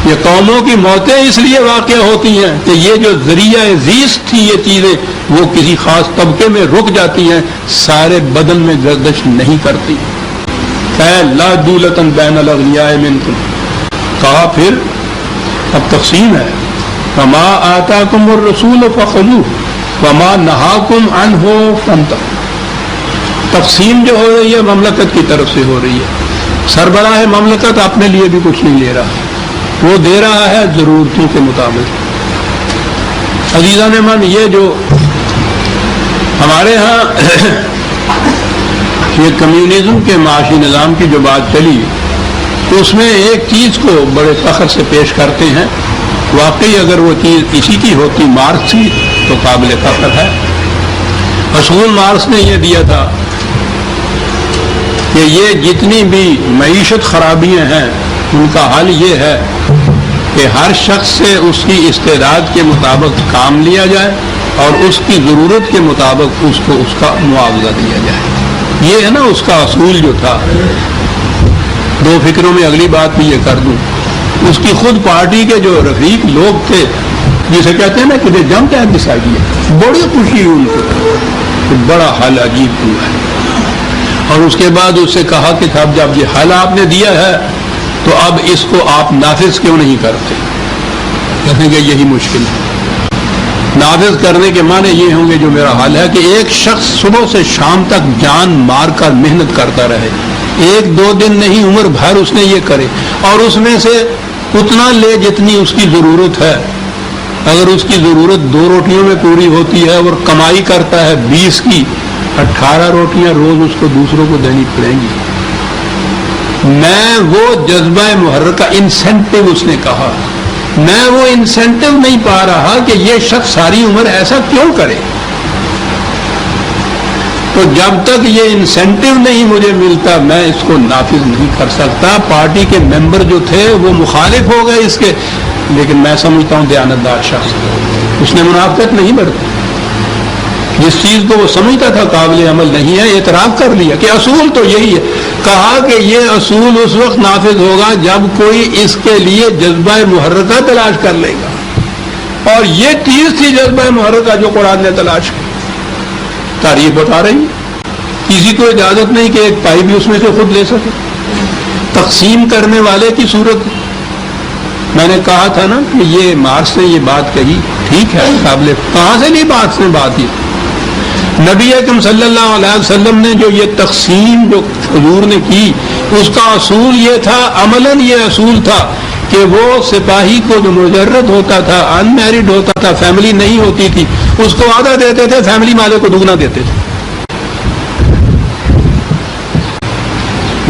[SPEAKER 1] یہ قوموں کی موتیں اس لیے واقع ہوتی ہیں کہ یہ جو ذریعہ زیست تھی یہ چیزیں وہ کسی خاص طبقے میں رک جاتی ہیں, سارے بدن میں گردش نہیں کرتی. لا دولتن بین الاغنیاء منکم, کہا پھر اب تقسیم ہے. وما آتاکم الرسول فخذوہ وما نہاکم عنہ فانتہوا. تقسیم جو ہو رہی ہے مملکت کی طرف سے ہو رہی ہے. سربراہ مملکت اپنے لیے بھی کچھ نہیں لے رہا, وہ دے رہا ہے ضرورتوں کے مطابق. عزیزان من, یہ جو ہمارے ہاں یہ کمیونزم کے معاشی نظام کی جو بات چلی اس میں ایک چیز کو بڑے فخر سے پیش کرتے ہیں. واقعی اگر وہ چیز اسی کی ہوتی, مارکس کی, تو قابل فخر ہے. اصول مارکس نے یہ دیا تھا کہ یہ جتنی بھی معیشت خرابیاں ہیں ان کا حل یہ ہے کہ ہر شخص سے اس کی استعداد کے مطابق کام لیا جائے اور اس کی ضرورت کے مطابق اس کو اس کا معاوضہ دیا جائے. یہ ہے نا اس کا اصول جو تھا. دو فکروں میں اگلی بات بھی یہ کر دوں, اس کی خود پارٹی کے جو رفیق لوگ تھے جسے کہتے ہیں نا کہ جمپ ہے دس آئیڈیا, بڑی خوشی ہوئی ان کو کہ بڑا حل عجیب ہوا ہے. اور اس کے بعد اس سے کہا کہ صاحب جب یہ حل آپ نے دیا ہے تو اب اس کو آپ نافذ کیوں نہیں کرتے؟ کہتے ہیں کہ یہی مشکل ہے. نافذ کرنے کے معنی یہ ہوں گے جو میرا حل ہے کہ ایک شخص صبح سے شام تک جان مار کر محنت کرتا رہے, ایک دو دن نہیں عمر بھر اس نے یہ کرے, اور اس میں سے اتنا لے جتنی اس کی ضرورت ہے. اگر اس کی ضرورت 2 روٹیوں میں پوری ہوتی ہے اور کمائی کرتا ہے 20 کی, 18 روٹیاں روز اس کو دوسروں کو دینی پڑیں گی. میں وہ جذبہ محرکہ انسینٹو, اس نے کہا, میں وہ انسینٹو نہیں پا رہا کہ یہ شخص ساری عمر ایسا کیوں کرے. تو جب تک یہ انسینٹو نہیں مجھے ملتا میں اس کو نافذ نہیں کر سکتا. پارٹی کے ممبر جو تھے وہ مخالف ہو گئے اس کے, لیکن میں سمجھتا ہوں دیانتدار شخص, اس نے منافقت نہیں برتی. جس چیز کو وہ سمجھتا تھا قابل عمل نہیں ہے, اعتراف کر لیا کہ اصول تو یہی ہے. کہا کہ یہ اصول اس وقت نافذ ہوگا جب کوئی اس کے لیے جذبہ محرکہ تلاش کر لے گا, اور یہ چیز تھی جذبہ محرکہ جو قرآن نے تلاش کی. تاریخ بتا رہی, کسی کو اجازت نہیں کہ ایک پائی بھی اس میں سے خود لے سکے. تقسیم کرنے والے کی صورت, میں نے کہا تھا نا کہ یہ مارکس نے یہ بات کہی, ٹھیک ہے, قابل کہاں سے نہیں مارکس نے بات کی. نبی اکرم صلی اللہ علیہ وسلم نے جو یہ تقسیم جو حضور نے کی اس کا اصول یہ تھا, عملاً یہ اصول تھا کہ وہ سپاہی کو جو مجرد ہوتا تھا, ان میرڈ ہوتا تھا, فیملی نہیں ہوتی تھی, اس کو آدھا دیتے تھے, فیملی والے کو دگنا دیتے تھے.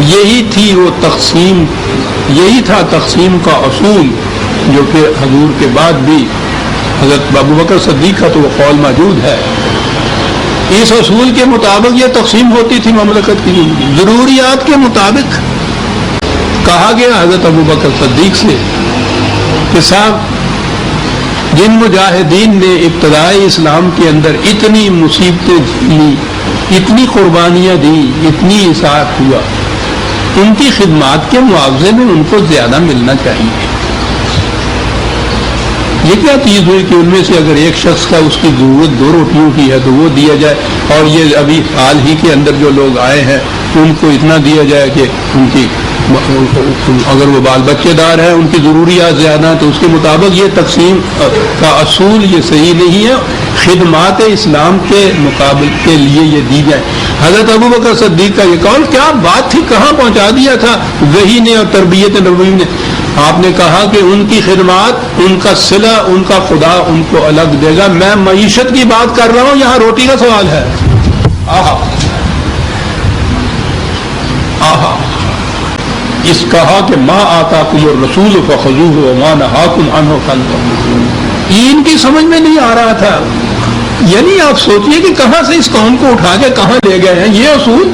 [SPEAKER 1] یہی تھی وہ تقسیم, یہی تھا تقسیم کا اصول جو کہ حضور کے بعد بھی حضرت ابو بکر صدیق کا تو وہ قول موجود ہے. اس اصول کے مطابق یہ تقسیم ہوتی تھی مملکت کی ضروریات کے مطابق. کہا گیا حضرت ابو بکر صدیق سے کہ صاحب جن مجاہدین نے ابتدائی اسلام کے اندر اتنی مصیبتیں جھیلی, اتنی قربانیاں دی, اتنی اسعاف ہوا, ان کی خدمات کے معاوضے میں ان کو زیادہ ملنا چاہیے. یہ کیا چیز ہوئی کہ ان میں سے اگر ایک شخص کا اس کی ضرورت 2 روٹیوں کی ہے تو وہ دیا جائے, اور یہ ابھی حال ہی کے اندر جو لوگ آئے ہیں ان کو اتنا دیا جائے کہ ان کی اگر وہ بال بچے دار ہیں ان کی ضروریات زیادہ ہیں, تو اس کے مطابق یہ تقسیم کا اصول یہ صحیح نہیں ہے. خدمات اسلام کے مقابل کے لیے یہ دی جائے. حضرت ابو بکر صدیق کا یہ قول کیا بات تھی, کہاں پہنچا دیا تھا وحی نے اور تربیت نبوی نے. آپ نے کہا کہ ان کی خدمات, ان کا صلہ, ان کا خدا ان کو الگ دے گا. میں معیشت کی بات کر رہا ہوں, یہاں روٹی کا سوال ہے. آہا آہا, اس کہا کہ ما آتاکم الرسول فخذوہ وما نہاکم عنہ فانتہوا. یہ ان کی سمجھ میں نہیں آ رہا تھا. یعنی آپ سوچئے کہ کہاں سے اس قوم کو اٹھا کے کہاں لے گئے ہیں. یہ اصول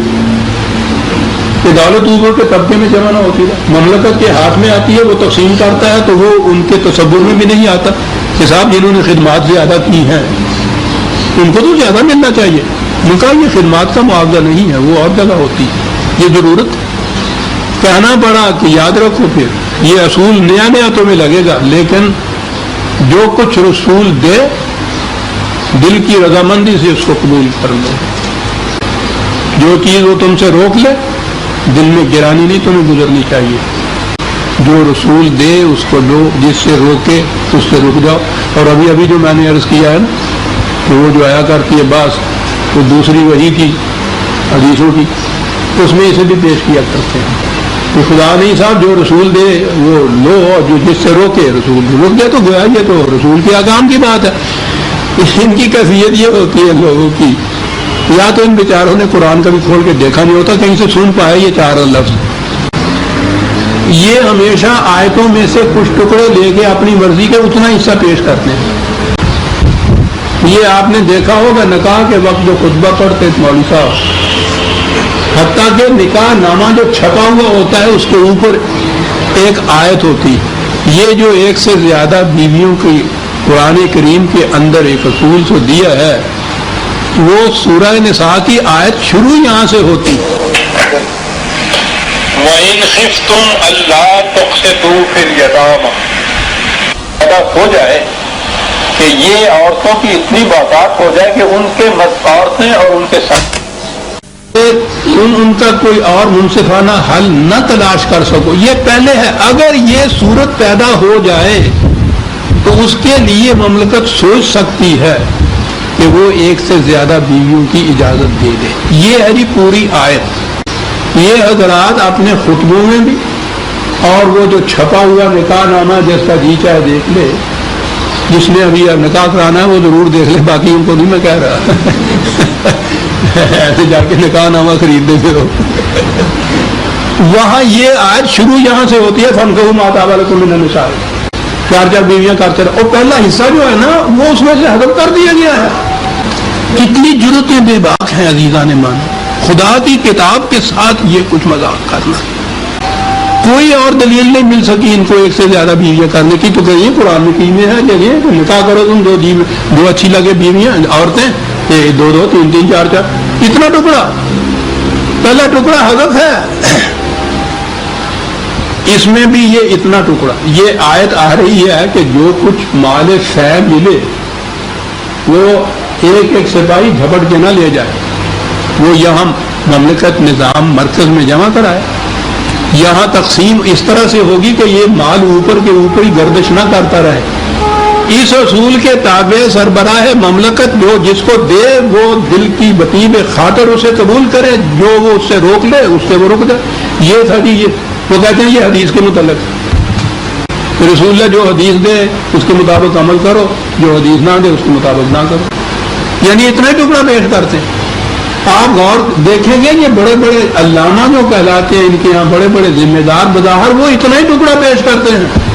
[SPEAKER 1] کہ دولت اوپر کے طبقے میں جمع نہ ہوتی ہے, مملکت کے ہاتھ میں آتی ہے, وہ تقسیم کرتا ہے, تو وہ ان کے تصور میں بھی نہیں آتا کہ صاحب جنہوں نے خدمات زیادہ کی ہیں ان کو تو زیادہ ملنا چاہیے. ان کا یہ خدمات کا معاوضہ نہیں ہے، وہ اور جگہ ہوتی ہے، یہ ضرورت کہنا پڑا کہ یاد رکھو پھر یہ اصول نیا نیا تمہیں لگے گا، لیکن جو کچھ رسول دے دل کی رضامندی سے اس کو قبول کر لو، جو چیز وہ تم سے روک لے دل میں گرانی نہیں تمہیں گزرنی چاہیے، جو رسول دے اس کو لو، جس سے روکے اس سے رک جاؤ۔ اور ابھی جو میں نے عرض کیا ہے نا کہ وہ جو آیا کرتی ہے بعض وہ دوسری وحی کی حدیثوں کی، اس میں اسے بھی پیش کیا کرتے ہیں کہ خدا نہیں صاحب جو رسول دے وہ لو، اور جو جس سے روکے رسول رک جائے، تو گویا یہ تو رسول کے احکام کی بات ہے۔ ان کی کیفیت یہ ہوتی ہے لوگوں کی، یا تو ان بیچاروں نے قرآن کا بھی کھول کے دیکھا نہیں ہوتا، کہیں سے سن پائے یہ چار لفظ، یہ ہمیشہ آیتوں میں سے کچھ ٹکڑے لے کے اپنی مرضی کے اتنا حصہ پیش کرتے ہیں۔ یہ آپ نے دیکھا ہوگا نکاح کے وقت جو خطبہ پڑھتے مولوی صاحب، حتیٰ کہ نکاح نامہ جو چھپا ہوا ہوتا ہے اس کے اوپر ایک آیت ہوتی، یہ جو ایک سے زیادہ بیویوں کی قرآن کریم کے اندر ایک اصول سے دیا ہے، وہ سورہ نساء کی آیت شروع یہاں سے ہوتی۔
[SPEAKER 2] وَإِنْ خِفْتُمْ أَلَّا تُقْسِطُوا فِي الْيَتَامَى، ایسا ہو جائے کہ یہ عورتوں کی اتنی باتات ہو جائے کہ ان کے عورتیں اور ان کے ساتھ
[SPEAKER 1] ان کا کوئی اور منصفانہ حل نہ تلاش کر سکو، یہ پہلے ہے۔ اگر یہ صورت پیدا ہو جائے تو اس کے لیے مملکت سوچ سکتی ہے کہ وہ ایک سے زیادہ بیویوں کی اجازت دے دے۔ یہ ہے جی پوری آیت۔ یہ حضرات اپنے خطبوں میں بھی اور وہ جو چھپا ہوا نکاح نامہ جس کا جی چاہے دیکھ لے، جس نے ابھی نکاح کرانا ہے وہ ضرور دیکھ لے، باقی ان کو نہیں میں کہہ رہا ایسے جا کے نکاح نامہ خریدنے پھرو وہاں یہ آیت شروع یہاں سے ہوتی ہے، فَانكِحُوا مَا طَابَ لَكُم مِّنَ النِّسَاءِ، چار بیویاں کرتے رہے، اور پہلا حصہ جو ہے نا وہ اس میں سے حذف کر دیا گیا ہے۔ کتنی جرتیں بے باک ہیں عزیزان مان، خدا کی کتاب کے ساتھ یہ کچھ مذاق کرنا، کوئی اور دلیل نہیں مل سکی ان کو ایک سے زیادہ بیویاں کرنے کی، تو کہیں قرآن میں کی میں ہے جگہ تو نکاح کرو تم دو اچھی لگے بیویاں عورتیں، دو تین چار اتنا ٹکڑا، پہلا ٹکڑا حذف ہے، اس میں بھی یہ اتنا ٹکڑا۔ یہ آیت آ رہی ہے کہ جو کچھ مال فیع ملے وہ ایک ایک سپاہی جھپٹ کے نہ لے جائے، وہ یہاں مملکت نظام مرکز میں جمع کرائے، یہاں تقسیم اس طرح سے ہوگی کہ یہ مال اوپر کے اوپر ہی گردش نہ کرتا رہے۔ اس اصول کے تابع سربراہ مملکت جو جس کو دے وہ دل کی بطیب خاطر اسے قبول کرے، جو وہ اس سے روک لے اس سے وہ رک جائے۔ یہ تھا جی، وہ کہتے ہیں یہ حدیث کے متعلق، رسول اللہ جو حدیث دے اس کے مطابق عمل کرو، جو حدیث نہ دے اس کے مطابق نہ کرو، یعنی اتنا ٹکڑا پیش کرتے ہیں۔ آپ غور دیکھیں گے یہ بڑے بڑے علامہ جو کہلاتے ہیں ان کے یہاں بڑے بڑے ذمہ دار بظاہر وہ اتنا ہی ٹکڑا پیش کرتے ہیں،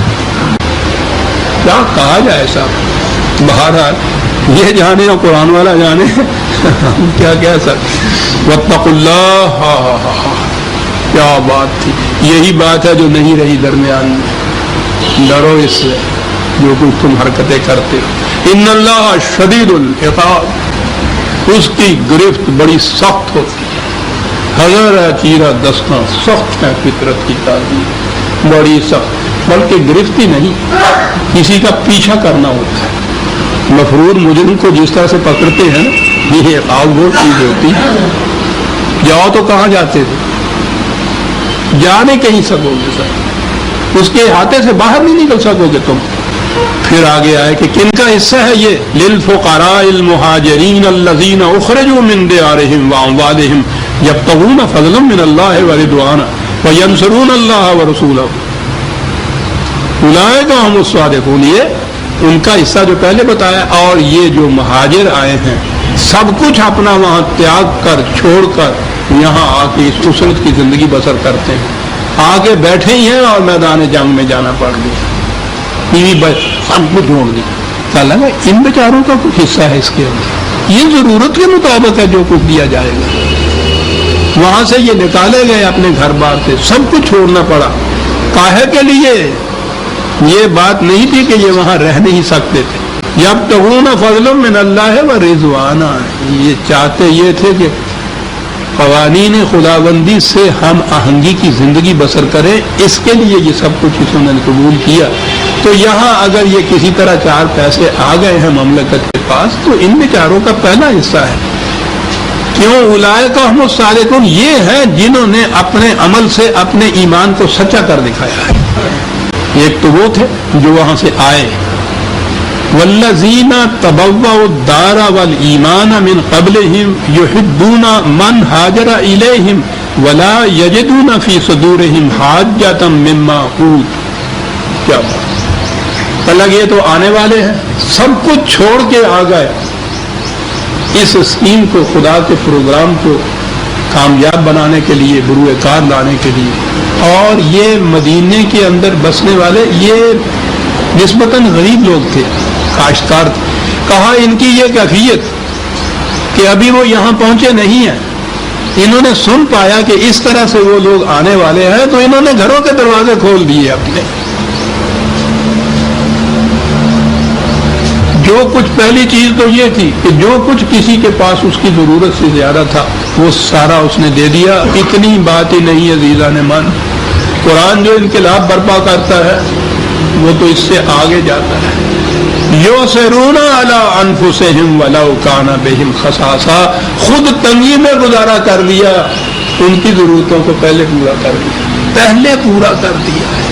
[SPEAKER 1] کیا کہا جائے صاحب۔ بہرحال یہ جانے اور قرآن والا جانے ہم کیا کہہ سکتے۔ واتقوا اللہ، کیا بات تھی، یہی بات ہے جو نہیں رہی درمیان میں، ڈرو اس سے جو کچھ تم حرکتیں کرتے ہو۔ ان اللہ شدید العقاب، اس کی گرفت بڑی سخت ہوتی ہے، حذر ہے چیرہ دستاں، سخت ہے فطرت کی تعلیم، بڑی سخت، بلکہ گرفت ہی نہیں کسی کا پیچھا کرنا ہوتا ہے۔ مفرور مجرم کو جس طرح سے پکڑتے ہیں یہ عقاب وہ چیز ہوتی ہے، جاؤ تو کہاں جاتے تھے، جا نہیں کہیں سکو گے سر، اس کے احاطے سے باہر نہیں نکل سکو گے تم۔ پھر آگے آئے کہ کن کا حصہ ہے یہ، للفقراء المہاجرین الذین اخرجوا من دیارہم واموالہم یبتغون فضلا من اللہ ورضوانا وینصرون اللہ ورسولہ اولئک هم الصادقون، یہ ان کا حصہ جو پہلے بتایا۔ اور یہ جو مہاجر آئے ہیں سب کچھ اپنا وہاں تیاگ کر چھوڑ کر یہاں آ کے اس اسرت کی زندگی بسر کرتے ہیں، آ کے بیٹھے ہی ہیں اور میدان جنگ میں جانا پڑ گیا، بیوی بچ سب کچھ چھوڑ دیا۔ کیا لگا ان بیچاروں کا کچھ حصہ ہے اس کے اندر، یہ ضرورت کے مطابق ہے جو کچھ دیا جائے گا۔ وہاں سے یہ نکالے گئے اپنے گھر بار سے، سب کچھ چھوڑنا پڑا، کاہے کے لیے؟ یہ بات نہیں تھی کہ یہ وہاں رہ نہیں سکتے تھے، یبتغون فضلا من اللہ و رضوانا، یہ چاہتے یہ تھے کہ قوانین خداوندی سے ہم آہنگی کی زندگی بسر کریں، اس کے لیے یہ سب کچھ انہوں نے قبول کیا۔ تو یہاں اگر یہ کسی طرح 4 پیسے آ گئے ہیں مملکت کے پاس تو ان بیچاروں کا پہلا حصہ ہے۔ کیوں؟ اولئک هم الصادقون، یہ ہیں جنہوں نے اپنے عمل سے اپنے ایمان کو سچا کر دکھایا ہے۔ ایک تو وہ تھے جو وہاں سے آئے، والذین تبوؤا الدار والایمان من قبلہم یحبون من ہاجر الیہم ولا یجدون فی صدورہم حاجۃ مما اوتوا۔ کیا بات، اللہ یہ تو آنے والے ہیں، سب کچھ چھوڑ کے آ گئے اس اسکیم کو، خدا کے پروگرام کو کامیاب بنانے کے لیے، بروئے کار لانے کے لیے۔ اور یہ مدینے کے اندر بسنے والے یہ نسبتاً غریب لوگ تھے، کاشتکار تھے۔ کہا ان کی یہ کیفیت کہ ابھی وہ یہاں پہنچے نہیں ہیں، انہوں نے سن پایا کہ اس طرح سے وہ لوگ آنے والے ہیں تو انہوں نے گھروں کے دروازے کھول دیے اپنے۔ جو کچھ پہلی چیز تو یہ تھی کہ جو کچھ کسی کے پاس اس کی ضرورت سے زیادہ تھا وہ سارا اس نے دے دیا۔ اتنی بات ہی نہیں عزیزان من، قرآن جو انقلاب برپا کرتا ہے وہ تو اس سے آگے جاتا ہے۔ یؤثرون علی انفسہم ولو کان بہم خصاصہ، خود تنگی میں گزارا کر لیا، ان کی ضرورتوں کو پہلے پورا کر دیا ہے۔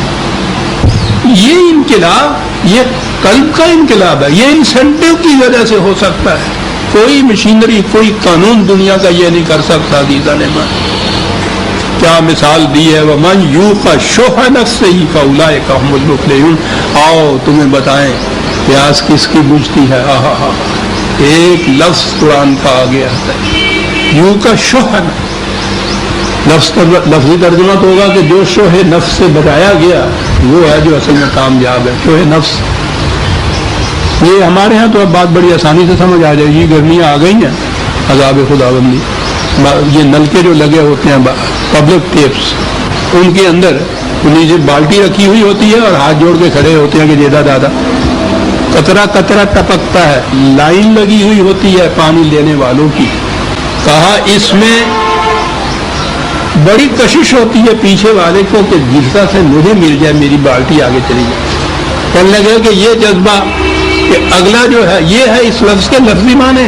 [SPEAKER 1] یہ انقلاب یہ قلب کا انقلاب ہے، یہ انسینٹیو کی وجہ سے ہو سکتا ہے، کوئی مشینری کوئی قانون دنیا کا یہ نہیں کر سکتا۔ عزیزان من کیا مثال دی ہے، وَمَنْ يُوقَ شُحَّ نَفْسِهِ فَأُولَٰئِكَ هُمُ الْمُفْلِحُونَ۔ آؤ تمہیں بتائیں پیاس کس کی بجھتی ہے، ایک لفظ قرآن کا آگے آتا ہے، یوں کا شح، لفظی ترجمہ تو ہوگا کہ جو شوہ نفس سے بچایا گیا وہ ہے جو اصل میں کامیاب ہے۔ شوہ نفس یہ ہمارے ہاں تو اب بات بڑی آسانی سے سمجھ آ جائے گی، گرمیاں آ گئی ہیں، عذاب خداوندی، یہ نلکے جو لگے ہوتے ہیں پبلک ٹیپس، ان کے اندر نیچے بالٹی رکھی ہوئی ہوتی ہے اور ہاتھ جوڑ کے کھڑے ہوتے ہیں کہ جیدہ دادا، قطرہ قطرہ ٹپکتا ہے، لائن لگی ہوئی ہوتی ہے پانی لینے والوں کی۔ کہا اس میں بڑی کشش ہوتی ہے پیچھے والے کو کہ جس طرح سے مجھے مل جائے میری بالٹی آگے چلی جائے۔ کہنے لگے کہ یہ جذبہ کہ اگلا جو ہے، یہ ہے اس لفظ کے لفظی معنی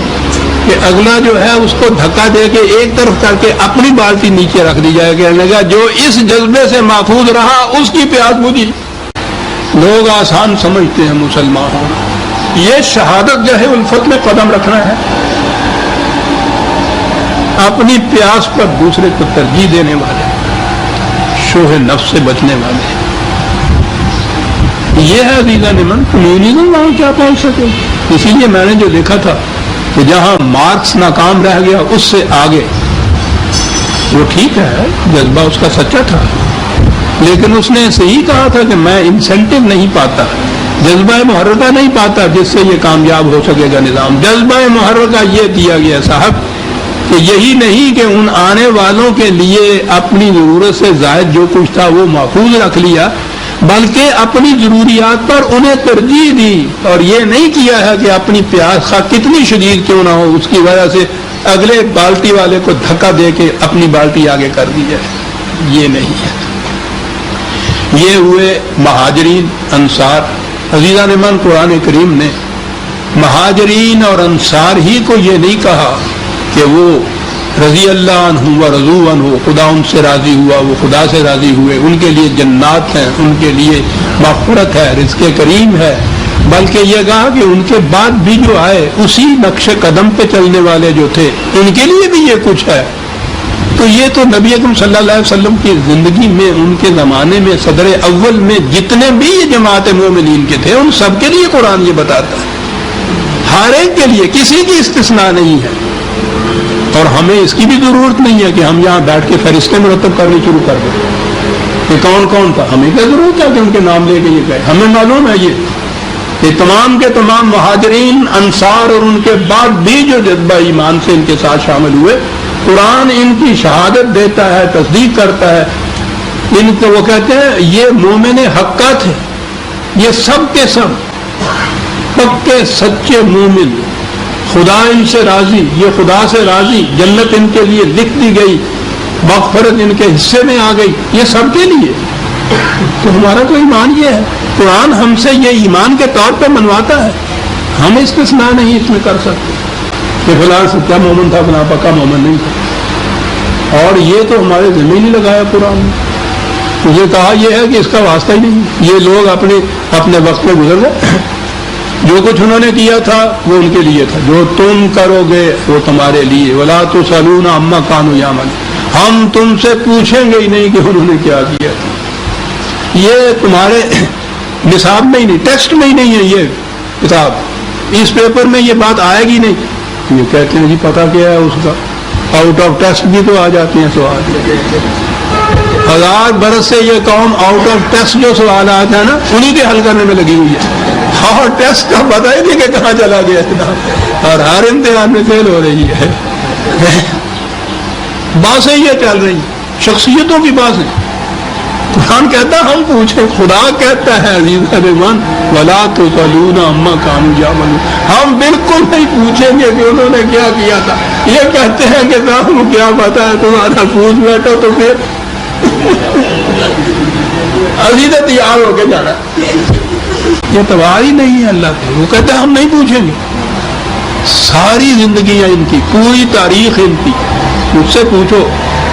[SPEAKER 1] کہ اگلا جو ہے اس کو دھکا دے کے ایک طرف کر کے اپنی بالٹی نیچے رکھ دی جائے۔ کہنے لگا جو اس جذبے سے محفوظ رہا اس کی پیاس بجھی۔ لوگ آسان سمجھتے ہیں مسلمان ہونا، یہ شہادت جو ہے الفت میں قدم رکھنا ہے، اپنی پیاس پر دوسرے کو ترجیح دینے والے، شوہ نفس سے بچنے والے، یہ ہے عزیزان من کمیونزم وہاں کیا پہنچ سکے۔ اسی لیے میں نے جو دیکھا تھا کہ جہاں مارکس ناکام رہ گیا اس سے آگے، وہ ٹھیک ہے جذبہ اس کا سچا تھا، لیکن اس نے صحیح کہا تھا کہ میں انسینٹیو نہیں پاتا، جذبہ محرکہ نہیں پاتا جس سے یہ کامیاب ہو سکے گا نظام۔ جذبہ محرکہ یہ دیا گیا صاحب کہ یہی نہیں کہ ان آنے والوں کے لیے اپنی ضرورت سے زائد جو کچھ تھا وہ محفوظ رکھ لیا، بلکہ اپنی ضروریات پر انہیں ترجیح دی، اور یہ نہیں کیا ہے کہ اپنی پیاس خواہ کتنی شدید کیوں نہ ہو اس کی وجہ سے اگلے بالٹی والے کو دھکا دے کے اپنی بالٹی آگے کر دی جائے، یہ نہیں ہے۔ یہ ہوئے مہاجرین انصار۔ عزیزان من قرآن کریم نے مہاجرین اور انصار ہی کو یہ نہیں کہا کہ وہ رضی اللہ عنہ و رضوا عنہ، خدا ان سے راضی ہوا، وہ خدا سے راضی ہوئے، ان کے لیے جنات ہیں، ان کے لیے مغفرت ہے، رزق کریم ہے، بلکہ یہ کہا کہ ان کے بعد بھی جو آئے اسی نقش قدم پہ چلنے والے جو تھے ان کے لیے بھی یہ کچھ ہے۔ تو یہ تو نبی اکرم صلی اللہ علیہ وسلم کی زندگی میں، ان کے زمانے میں، صدر اول میں جتنے بھی یہ جماعت مومنین کے تھے ان سب کے لیے قرآن یہ بتاتا ہے، ہر ایک کے لیے، کسی کی استثناء نہیں ہے۔ اور ہمیں اس کی بھی ضرورت نہیں ہے کہ ہم یہاں بیٹھ کے فہرستیں مرتب کرنی شروع کر دیں کہ کون کون تھا، ہمیں کیا ضرورت ہے کہ ان کے نام لے کے یہ کہے، ہمیں معلوم ہے یہ تمام کے تمام مہاجرین انصار اور ان کے بعد بھی جو جذبہ ایمان سے ان کے ساتھ شامل ہوئے، قرآن ان کی شہادت دیتا ہے، تصدیق کرتا ہے، ان کو وہ کہتے ہیں یہ مومن حقہ تھے، یہ سب کے سب پکے سچے مومن، خدا ان سے راضی، یہ خدا سے راضی، جنت ان کے لیے لکھ دی گئی، مغفرت ان کے حصے میں آ گئی، یہ سب کے لیے۔ تو ہمارا تو ایمان یہ ہے، قرآن ہم سے یہ ایمان کے طور پہ منواتا ہے، ہم استثناء نہیں اس میں کر سکتے کہ فلاں سچا مومن تھا فلاں پکا مومن نہیں تھا۔ اور یہ تو ہمارے ذمہ نہیں لگایا قرآن نے، یہ کہا یہ ہے کہ اس کا واسطہ ہی نہیں، یہ لوگ اپنے وقت میں گزر گئے، جو کچھ انہوں نے کیا تھا وہ ان کے لیے تھا، جو تم کرو گے وہ تمہارے لیے، ولا تسألون عما كانوا يعملون، ہم تم سے پوچھیں گے ہی نہیں کہ انہوں نے کیا کیا تھا۔ یہ تمہارے نصاب میں ہی نہیں، ٹیکسٹ میں ہی نہیں ہے یہ کتاب، اس پیپر میں یہ بات آئے گی نہیں۔ یہ کہتے ہیں جی پتہ کیا ہے اس کا، آؤٹ آف ٹیسٹ بھی تو آ جاتے ہیں سوال، 1000 برس سے یہ قوم آؤٹ آف ٹیسٹ جو سوالات ہیں نا انہی کے حل کرنے میں لگی ہوئی ہے، اور ٹیسٹ کا پتہ ہی نہیں کہ کہاں چلا گیا ہے، اور ہر امتحان میں فیل ہو رہی ہے۔ باتیں یہ چل رہی ہیں، شخصیتوں کی باتیں۔ قرآن کہتا ہے ہم پوچھیں، خدا کہتا ہے عزیز ایمان ولا تسألون عما كانوا يعملون، ہم بالکل نہیں پوچھیں گے کہ انہوں نے کیا کیا تھا۔ یہ کہتے ہیں کہ صاحب کیا پتا ہے تمہارا، پوچھ بیٹھو تو پھر ابھی تو تیار ہو کے جانا، یہ توار ہی نہیں ہے اللہ کے۔ وہ کہتے ہیں ہم نہیں پوچھیں گے، ساری زندگیاں ان کی، پوری تاریخ ان کی مجھ سے پوچھو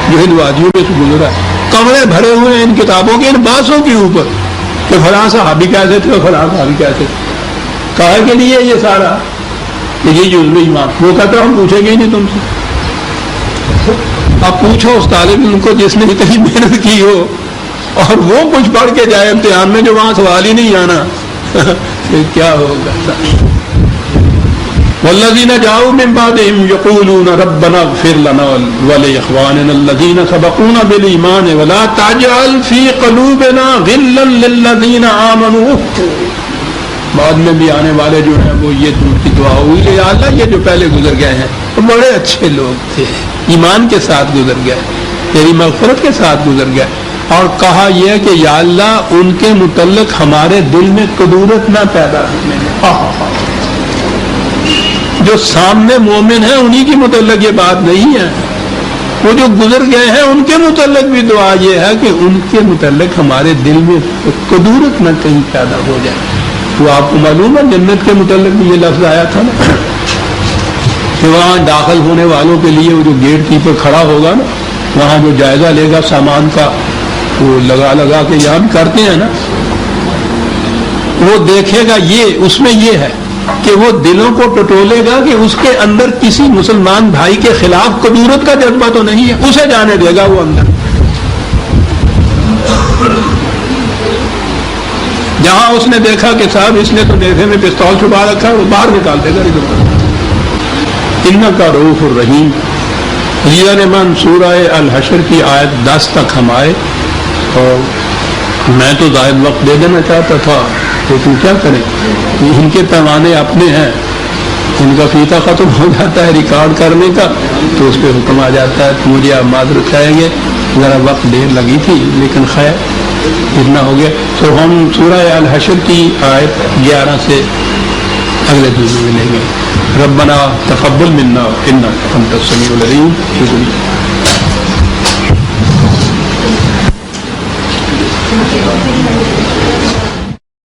[SPEAKER 1] جو ان وادیوں میں سے گزرا ہے، کمرے بھرے ہوئے ہیں ان کتابوں کے، ان باسوں کے اوپر کہ فلاں صحابی کیسے تھے اور فلاں صحابی کیسے تھے، کہا کے لیے یہ سارا یہ جزو ایمان۔ وہ کہتا ہم پوچھیں گے ہی نہیں تم سے۔ اب پوچھو اس طالب علم کو جس نے اتنی محنت کی ہو اور وہ کچھ پڑھ کے جائے امتحان میں جو وہاں سوال ہی نہیں آنا، پھر کیا ہوگا۔ والذین جاؤوا من بعدهم یقولون ربنا اغفر لنا ولإخواننا الذین سبقونا بالایمان ولا تجعل فی قلوبنا غلا للذین آمنوا۔ بعد میں بھی آنے والے جو ہیں وہ یہ ان کی دعا ہوئی کہ یا اللہ یہ جو پہلے گزر گئے ہیں وہ بڑے اچھے لوگ تھے، ایمان کے ساتھ گزر گئے، تیری مغفرت کے ساتھ گزر گئے۔ اور کہا یہ کہ یا اللہ ان کے متعلق ہمارے دل میں کدورت نہ پیدا ہونے دے۔ جو سامنے مومن ہیں انہی کے متعلق یہ بات نہیں ہے، وہ جو گزر گئے ہیں ان کے متعلق بھی دعا یہ ہے کہ ان کے متعلق ہمارے دل میں کدورت نہ کہیں پیدا ہو جائے۔ تو آپ کو معلوم ہے جنت کے متعلق بھی یہ لفظ آیا تھا نا کہ وہاں داخل ہونے والوں کے لیے وہ جو گیٹ کیپر کھڑا ہوگا نا، وہاں جو جائزہ لے گا سامان کا، وہ لگا کے یہاں بھی کرتے ہیں نا، وہ دیکھے گا یہ اس میں یہ ہے کہ وہ دلوں کو ٹٹولے گا کہ اس کے اندر کسی مسلمان بھائی کے خلاف کدورت کا جذبہ تو نہیں ہے، اسے جانے دے گا وہ اندر۔ جہاں اس نے دیکھا کہ صاحب اس نے تو نیزے میں پستول چھپا رکھا ہے، وہ باہر نکال دے گا ادھر۔ انکا رؤوف الرحیم۔ غیر من سورہ الحشر کی آیت 10 تک ہم آئے، اور میں تو زائد وقت دے دینا چاہتا تھا، لیکن کیا کریں، ان کے پیمانے اپنے ہیں، ان کا فیتا ختم ہو جاتا ہے ریکارڈ کرنے کا تو اس پہ حکم آ جاتا ہے، تو مجھے آپ معذرت چاہیں گے، ذرا وقت دیر لگی تھی لیکن خیر اتنا ہو گیا۔ تو ہم سورہ الحشر کی آیت 11 سے اگلے جزء میں لیں گے۔ ربنا تقبل منا انک انت السمیع العلیم۔ شکریہ۔